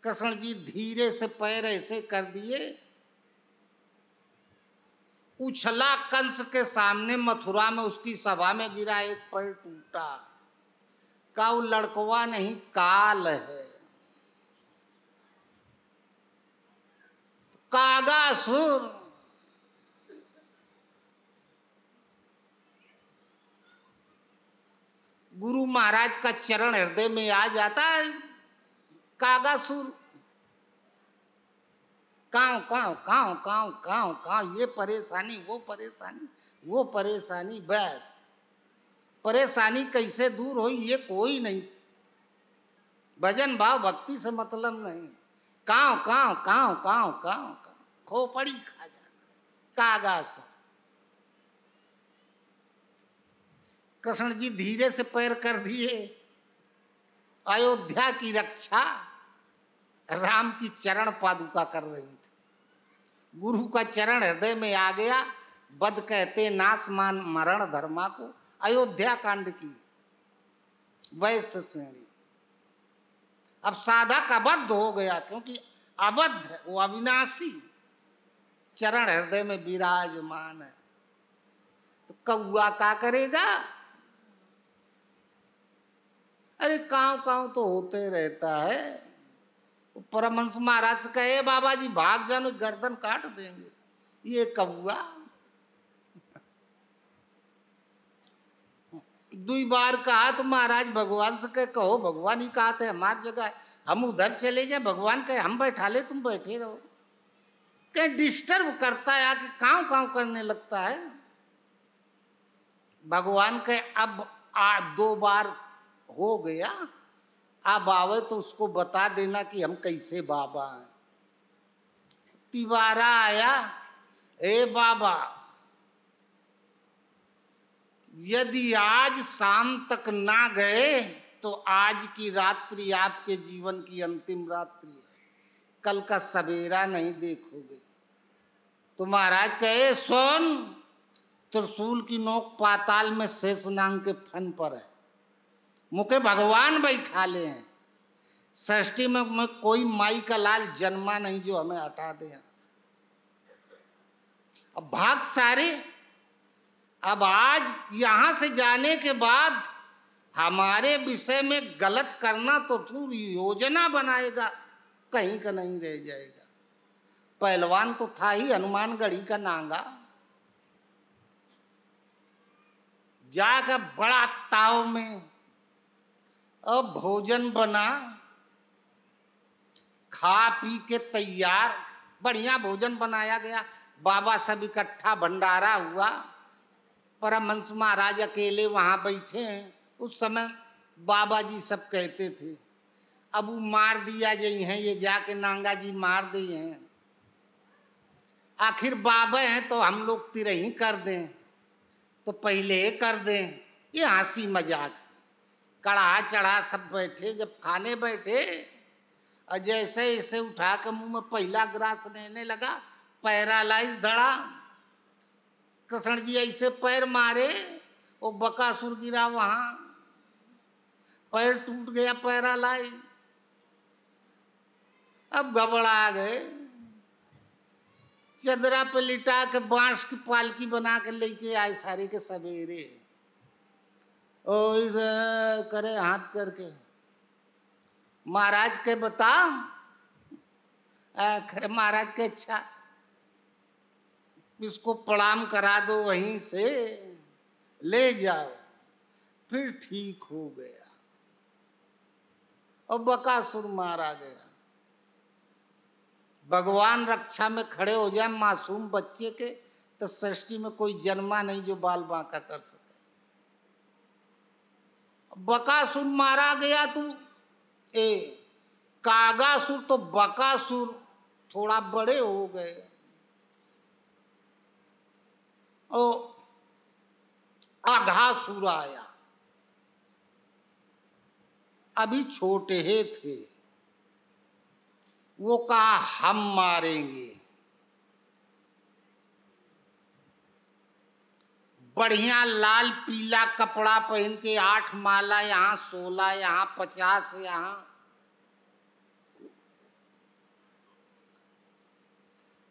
कृष्ण जी धीरे से पैर ऐसे कर दिए, उछला कंस के सामने मथुरा में, उसकी सभा में गिरा, एक पैर टूटा। का वो लड़कवा नहीं काल है। कागासुर गुरु महाराज का चरण हृदय में आ जाता है। कागासुर काव काव काव काव काव काव, ये परेशानी वो परेशानी वो परेशानी, बस परेशानी कैसे दूर हो ये कोई नहीं। भजन भाव भक्ति से मतलब नहीं। काव काव काव काव काव काव, खोपड़ी खा जाना। कागासुर। कृष्ण जी धीरे से पैर कर दिए। अयोध्या की रक्षा राम की चरण पादुका कर रही थी। गुरु का चरण हृदय में आ गया। बद कहते नाश मान मरण धर्मा को। अयोध्या कांड की वैश्य श्रेणी। अब साधक अबद्ध हो गया, क्योंकि अबद्ध है वो, अविनाशी चरण हृदय में विराजमान है। तो कौआ क्या करेगा? अरे कांव कांव तो होते रहता है। परमहंस महाराज से कहे बाबा जी भाग जानो, गर्दन काट देंगे। ये कौआ 2 बार कहा तो महाराज भगवान से कहो, भगवान ही कहा थे हमारी जगह, हम उधर चले जाए। भगवान कहे हम बैठा ले, तुम बैठे रहो। कहे डिस्टर्ब करता है, आके कांव कांव करने लगता है। भगवान कहे अब 2 बार हो गया, अब आवे तो उसको बता देना कि हम कैसे बाबा हैं। तिवारा आया, ए बाबा यदि आज शाम तक ना गए तो आज की रात्रि आपके जीवन की अंतिम रात्रि है, कल का सवेरा नहीं देखोगे। तो महाराज कहे सुन, त्रिशूल की नोक पाताल में शेषनाग के फन पर है, मुके भगवान बैठा ले हैं। सृष्टि में कोई माई का लाल जन्मा नहीं जो हमें हटा दे यहाँ से। अब भाग सारे, अब आज यहां से जाने के बाद हमारे विषय में गलत करना तो तू योजना बनाएगा, कहीं का नहीं रह जाएगा। पहलवान तो था ही हनुमानगढ़ी का नांगा, जाकर बड़ा ताव में अब भोजन बना, खा पी के तैयार, बढ़िया भोजन बनाया गया। बाबा सब इकट्ठा भंडारा हुआ, परमहंस महाराज अकेले वहां बैठे हैं। उस समय बाबा जी सब कहते थे अब वो मार दिया जाई हैं, ये जाके नांगा जी मार दिए हैं, आखिर बाबा हैं तो हम लोग तिरही कर दें, तो पहले कर दें। ये हंसी मजाक, कढ़ा चढ़ा सब बैठे, जब खाने बैठे और जैसे इसे उठा के मुंह में पहला ग्रास लेने लगा, पैरालाइज धड़ा। कृष्ण जी ऐसे पैर मारे, वो बकासुर गिरा वहां, पैर टूट गया, पैरालाइज। अब घबरा गए, चदरा पे लिटा के बांस की पालकी बना के लेके आए सारे के सवेरे। ओ इधर करे हाथ करके, महाराज के बता, खरे महाराज के अच्छा इसको प्रणाम करा दो, वहीं से ले जाओ। फिर ठीक हो गया और बकासुर मारा गया। भगवान रक्षा में खड़े हो जाए मासूम बच्चे के, तो सृष्टि में कोई जन्मा नहीं जो बाल बांका कर सके। बकासुर मारा गया तो कागासुर तो बकासुर थोड़ा बड़े हो गए, और अघासुर आया, अभी छोटे ही थे। वो कहा हम मारेंगे, बढ़िया लाल पीला कपड़ा पहन के 8 माला यहाँ, 16 यहाँ, 50 यहाँ।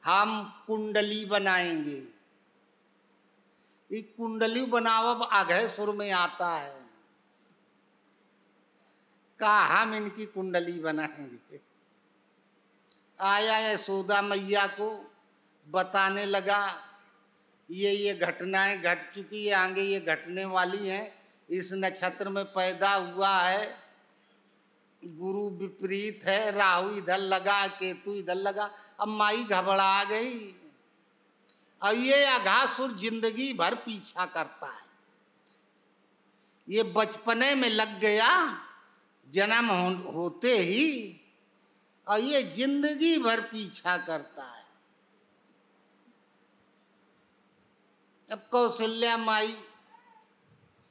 हम कुंडली बनाएंगे। ये कुंडली बनावब अघैसुर में आता है, कहा हम इनकी कुंडली बनाएंगे। आया यशोदा मैया को बताने लगा, ये घटनाएं घट चुकी है, आगे ये घटने वाली हैं। इस नक्षत्र में पैदा हुआ है, गुरु विपरीत है, राहु इधर लगा, केतु इधर लगा। अब माई घबरा गई। अब ये अघासुर जिंदगी भर पीछा करता है, ये बचपने में लग गया जन्म होते ही, और ये जिंदगी भर पीछा करता है। अब कौशल्या माई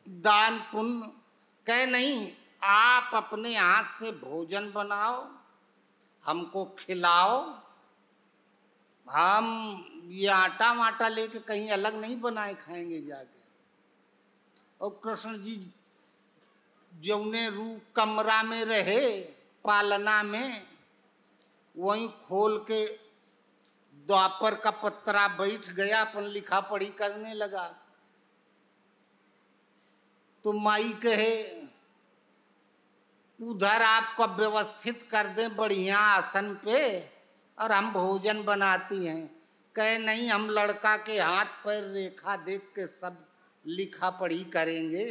दान पुण्य कह नहीं, आप अपने हाथ से भोजन बनाओ, हमको खिलाओ, हम ये आटा वाटा लेके कहीं अलग नहीं बनाए खाएंगे जाके। और कृष्ण जी जौने रूप कमरा में रहे पालना में, वहीं खोल के द्वापर का पत्रा बैठ गया, अपन लिखा पढ़ी करने लगा। तो माई कहे उधर आपको व्यवस्थित कर दें बढ़िया आसन पे, और हम भोजन बनाती हैं। कहे नहीं, हम लड़का के हाथ पैर रेखा देख के सब लिखा पढ़ी करेंगे।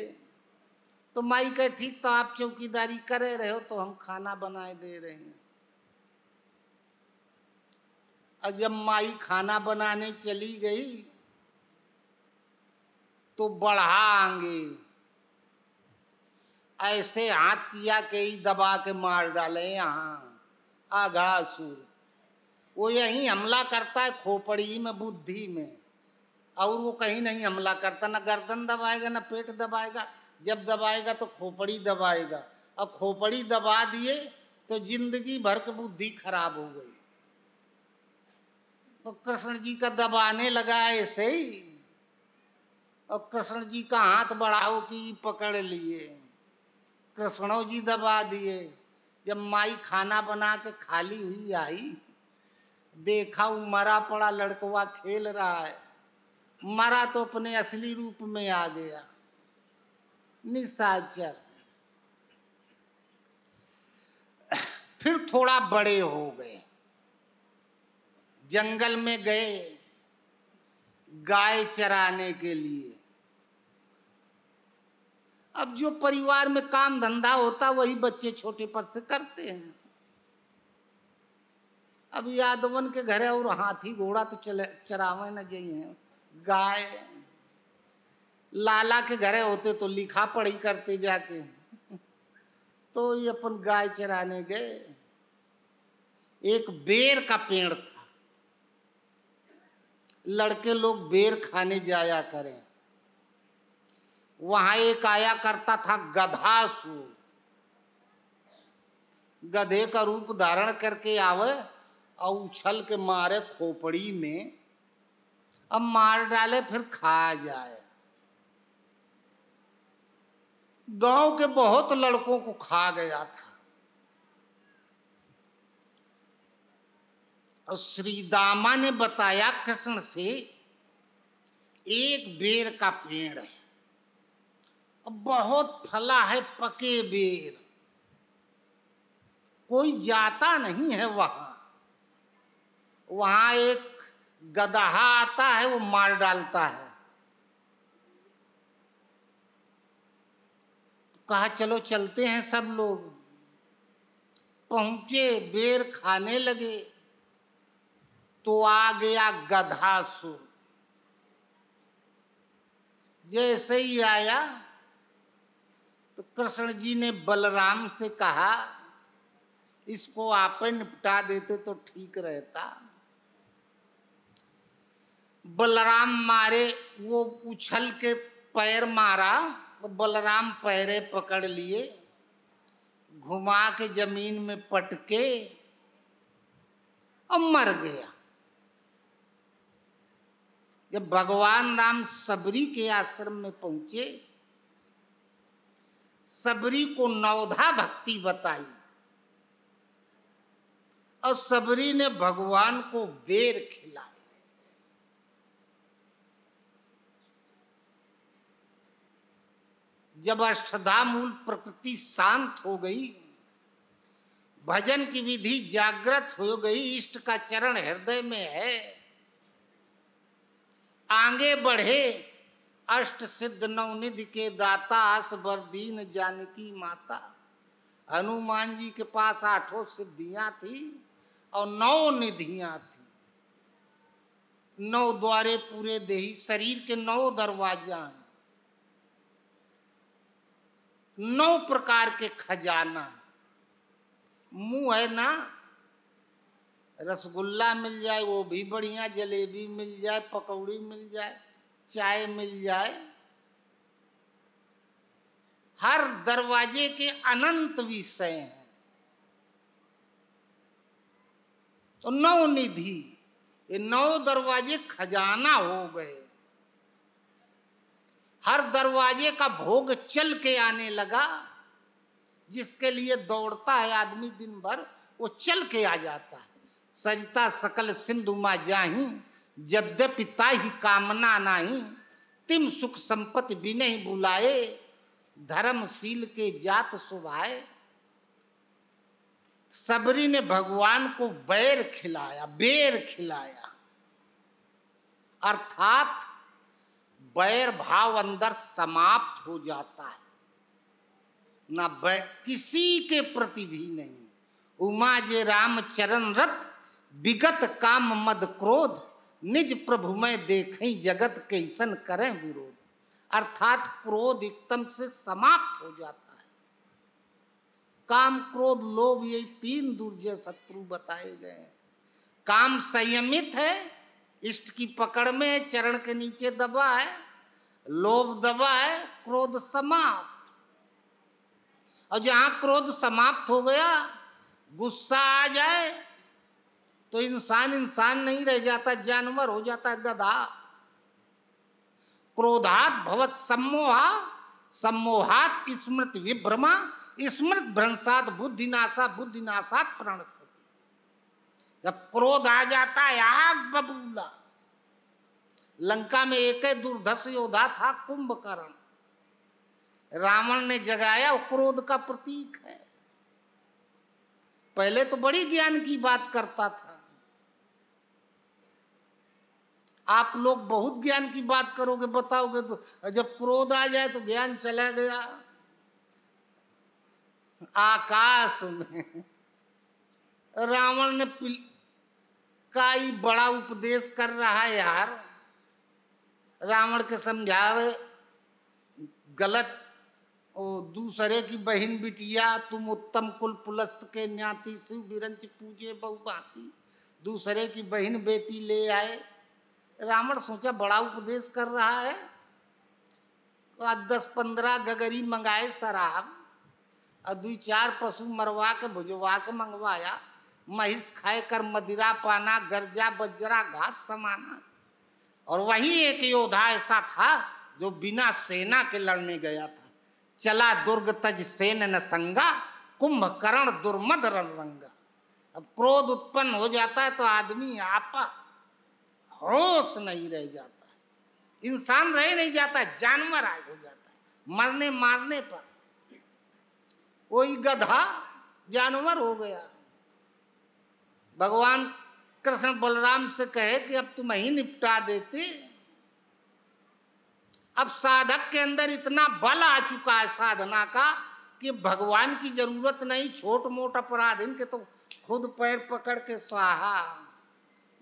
तो माई कहे ठीक, तो आप चौकीदारी करे रहे हो, तो हम खाना बनाए दे रहे हैं। और जब माई खाना बनाने चली गई तो बढ़ा आंगे ऐसे हाथ किया कि ही दबा के मार डाले यहाँ आघासुर। वो यहीं हमला करता है खोपड़ी में, बुद्धि में, और वो कहीं नहीं हमला करता, ना गर्दन दबाएगा ना पेट दबाएगा। जब दबाएगा तो खोपड़ी दबाएगा, और खोपड़ी दबा दिए तो जिंदगी भर की बुद्धि खराब हो गई। तो कृष्ण जी का दबाने लगा ऐसे ही, और कृष्ण जी का हाथ बढ़ाओ कि पकड़ लिए। कृष्णो जी दबा दिए। जब माई खाना बना के खाली हुई आई, देखा वो मरा पड़ा लड़कवा खेल रहा है। मरा तो अपने असली रूप में आ गया, निशाचर। फिर थोड़ा बड़े हो गए, जंगल में गए गाय चराने के लिए। अब जो परिवार में काम धंधा होता वही बच्चे छोटे पर से करते हैं। अब यादवन के घरे और हाथी घोड़ा तो चले चरावे न जाइए, गाय। लाला के घरे होते तो लिखा पढ़ी करते जाके, तो ये अपन गाय चराने गए। एक बेर का पेड़ था, लड़के लोग बेर खाने जाया करें। वहां एक आया करता था गधासुर, गधे का रूप धारण करके आवे और उछल के मारे खोपड़ी में, अब मार डाले फिर खा जाए। गांव के बहुत लड़कों को खा गया था। और श्री दामा ने बताया कृष्ण से, एक बेर का पेड़ है, बहुत फला है, पके बेर, कोई जाता नहीं है वहां। वहां एक गदहा आता है, वो मार डालता है। कहा चलो चलते हैं सब लोग। पहुंचे, बेर खाने लगे तो आ गया गधासुर। जैसे ही आया तो कृष्ण जी ने बलराम से कहा, इसको आप निपटा देते तो ठीक रहता। बलराम मारे, वो उछल के पैर मारा तो बलराम पैरे पकड़ लिए, घुमा के जमीन में पटके और मर गया। जब भगवान राम सबरी के आश्रम में पहुंचे, सबरी को नवधा भक्ति बताई और सबरी ने भगवान को बेर खिलाए। जब अष्टधा मूल प्रकृति शांत हो गई, भजन की विधि जागृत हो गई, इष्ट का चरण हृदय में है, आगे बढ़े अष्ट सिद्ध नवनिधि के दाता, आस बर दीन जानकी माता। हनुमान जी के पास 8 सिद्धियां थी और 9 निधियां थी। 9 द्वारे पूरे देही, शरीर के 9 दरवाजा, 9 प्रकार के खजाना। मुंह है ना, रसगुल्ला मिल जाए वो भी बढ़िया, जलेबी मिल जाए, पकौड़ी मिल जाए, चाय मिल जाए, हर दरवाजे के अनंत विषय हैं। तो 9 निधि, ये 9 दरवाजे खजाना हो गए। हर दरवाजे का भोग चल के आने लगा। जिसके लिए दौड़ता है आदमी दिन भर, वो चल के आ जाता है। सरिता सकल सिंधु मा जाही, यद्यपि ताहि कामना नाही, तिम सुख संपत्ति बिनहि बुलाए, धर्मशील के जात सुभाए। सबरी ने भगवान को बैर खिलाया, बेर खिलाया, अर्थात बैर भाव अंदर समाप्त हो जाता है, ना किसी के प्रति भी नहीं। उमा जे राम चरण रत, विगत काम मद क्रोध, निज प्रभु में देखें जगत कैसन करें विरोध। अर्थात क्रोध एकदम से समाप्त हो जाता है। काम क्रोध लोभ, ये 3 दुर्जय शत्रु बताए गए हैं। काम संयमित है, इष्ट की पकड़ में है, चरण के नीचे दबा है। लोभ दबा है, क्रोध समाप्त। और जहां क्रोध समाप्त हो गया, गुस्सा आ जाए तो इंसान नहीं रह जाता, जानवर हो जाता है, गधा। क्रोधात भवत सम्मोहा, सम्मोहात स्मृत विभ्रमा स्मृत भ्रंशात बुद्धिनाशा बुद्धिनाशात प्रणश्यति। जब क्रोध आ जाता है आग बबूला। लंका में एक ही दुर्धर्ष योद्धा था कुंभकर्ण, रावण ने जगाया, वो क्रोध का प्रतीक है। पहले तो बड़ी ज्ञान की बात करता था, आप लोग बहुत ज्ञान की बात करोगे बताओगे तो जब क्रोध आ जाए तो ज्ञान चला गया। आकाश में रावण ने का ही बड़ा उपदेश कर रहा है यार। रावण के समझावे गलत, दूसरे की बहन बिटिया तुम उत्तम कुल पुलस्त के न्याति शिव बिरंच पूजे बहुभांति, दूसरे की बहन बेटी ले आए। रावण सोचा बड़ा उपदेश कर रहा है, 10-15 गगरी मंगाए शराब और 2-4 पशु मरवा के भुजवा के मंगवाया, महिष खाए कर मदिरा पाना, गर्जा बज्रा घात समाना। और वही एक योद्धा ऐसा था जो बिना सेना के लड़ने गया था। चला दुर्ग तज सेन न संगा, कुंभकर्ण दुर्मद रणरंगा। अब क्रोध उत्पन्न हो जाता है तो आदमी आपा होश नहीं रह जाता है, इंसान रह नहीं जाता है, जानवर हो जाता है। मरने मारने पर वही गधा जानवर हो गया। भगवान कृष्ण बलराम से कहे कि अब तुम ही निपटा देते। अब साधक के अंदर इतना बल आ चुका है साधना का कि भगवान की जरूरत नहीं, छोट मोट अपराध इनके तो खुद पैर पकड़ के स्वाहा।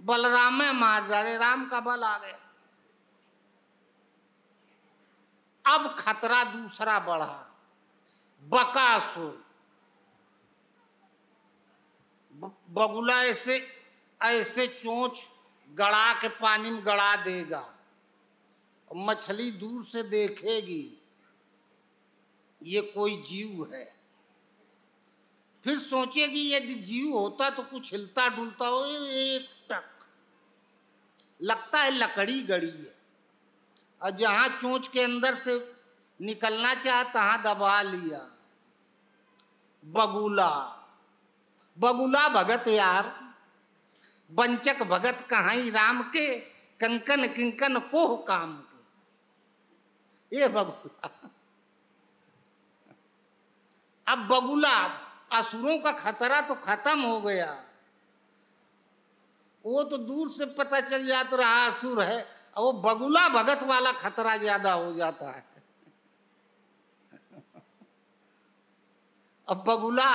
बलराम में मार डाले, राम का बल आ गया। अब खतरा दूसरा बढ़ा, बकासुर। बगुला ऐसे ऐसे चोंच गड़ा के पानी में गड़ा देगा, मछली दूर से देखेगी ये कोई जीव है, फिर सोचेगी यदि जीव होता तो कुछ हिलता डुलता हो, एक टक लगता है लकड़ी गड़ी है, और जहां चोंच के अंदर से निकलना चाहा तहां दबा लिया। बगुला बगुला भगत यार, बंचक भगत कहाई राम के, कंकन किंकन कोह काम के। ये बगुला। अब बगुला, असुरों का खतरा तो खत्म हो गया, वो तो दूर से पता चल जाता रहा असुर है, और वो बगुला भगत वाला खतरा ज्यादा हो जाता है। अब बगुला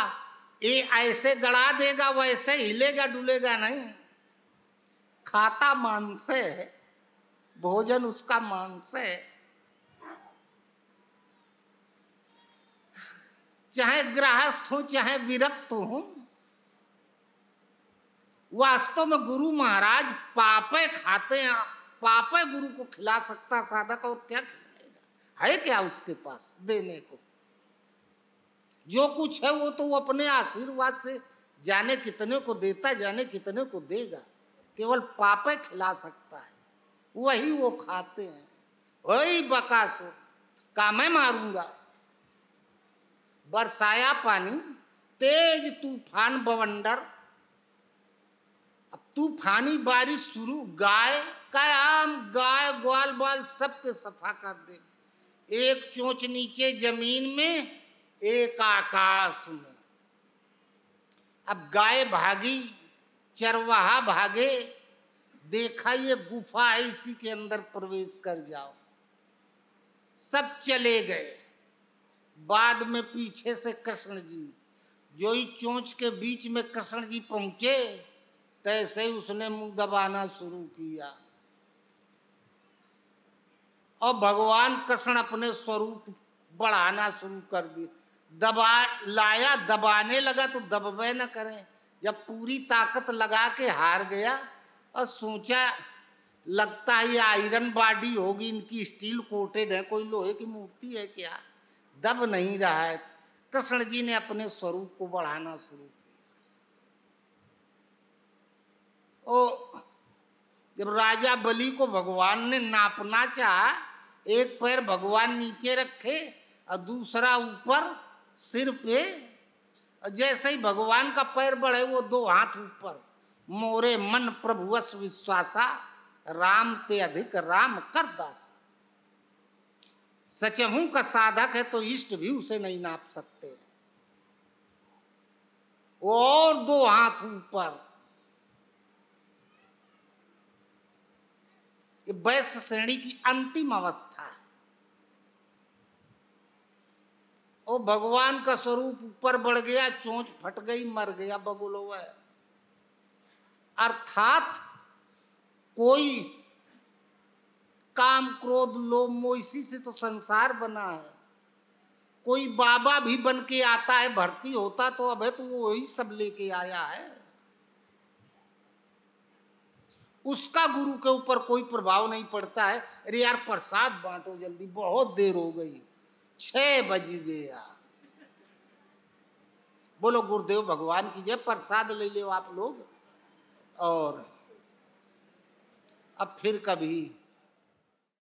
ये ऐसे गड़ा देगा, वैसे हिलेगा डुलेगा नहीं, खाता मांस है, भोजन उसका मांस है। चाहे गृहस्थ हो चाहे विरक्त हो, वास्तव में गुरु महाराज पापे खाते हैं, पापे गुरु को खिला सकता साधक, और क्या खिलाएगा, है क्या उसके पास देने को। जो कुछ है वो तो वो अपने आशीर्वाद से जाने कितने को देता, जाने कितने को देगा, केवल पापे खिला सकता है, वही वो खाते हैं। वही बकासुर का मैं मारूंगा। बरसाया पानी, तेज तूफान बवंडर, अब तूफानी बारिश शुरू, गाय का आम, गाय ग्वाल बाल सबके सफा कर दे। एक चोंच नीचे जमीन में, एक आकाश में। अब गाय भागी, चरवाहा भागे, देखा ये गुफा है, इसी के अंदर प्रवेश कर जाओ। सब चले गए। बाद में पीछे से कृष्ण जी, जो ही चोंच के बीच में कृष्ण जी पहुंचे, तैसे ही उसने मुंह दबाना शुरू किया, और भगवान कृष्ण अपने स्वरूप बढ़ाना शुरू कर दिए। दबा लाया, दबाने लगा तो दबे न करें। जब पूरी ताकत लगा के हार गया और सोचा लगता है ये आयरन बॉडी होगी इनकी, स्टील कोटेड है, कोई लोहे की मूर्ति है क्या, दब नहीं रहा है। कृष्ण जी ने अपने स्वरूप को बढ़ाना शुरू किया। ओ जब राजा बलि को भगवान ने नापना चाहा, एक पैर भगवान नीचे रखे, और दूसरा ऊपर सिर पे। जैसे ही भगवान का पैर बढ़े वो दो हाथ ऊपर। मोरे मन प्रभुवश विश्वासा, राम ते अधिक राम कर दासा। सचहू का साधक है तो इष्ट भी उसे नहीं नाप सकते। और दो हाथ ऊपर। ये वैश्य श्रेणी की अंतिम अवस्था है। और भगवान का स्वरूप ऊपर बढ़ गया, चोंच फट गई, मर गया बगुलो। अर्थात कोई काम क्रोध लोभ मोह इसी से तो संसार बना है। कोई बाबा भी बन के आता है, भर्ती होता तो अब है तो वो वही सब लेके आया है। उसका गुरु के ऊपर कोई प्रभाव नहीं पड़ता है। अरे यार प्रसाद बांटो जल्दी, बहुत देर हो गई, 6 बज गया। बोलो गुरुदेव भगवान की जय। प्रसाद ले लो आप लोग। और अब फिर कभी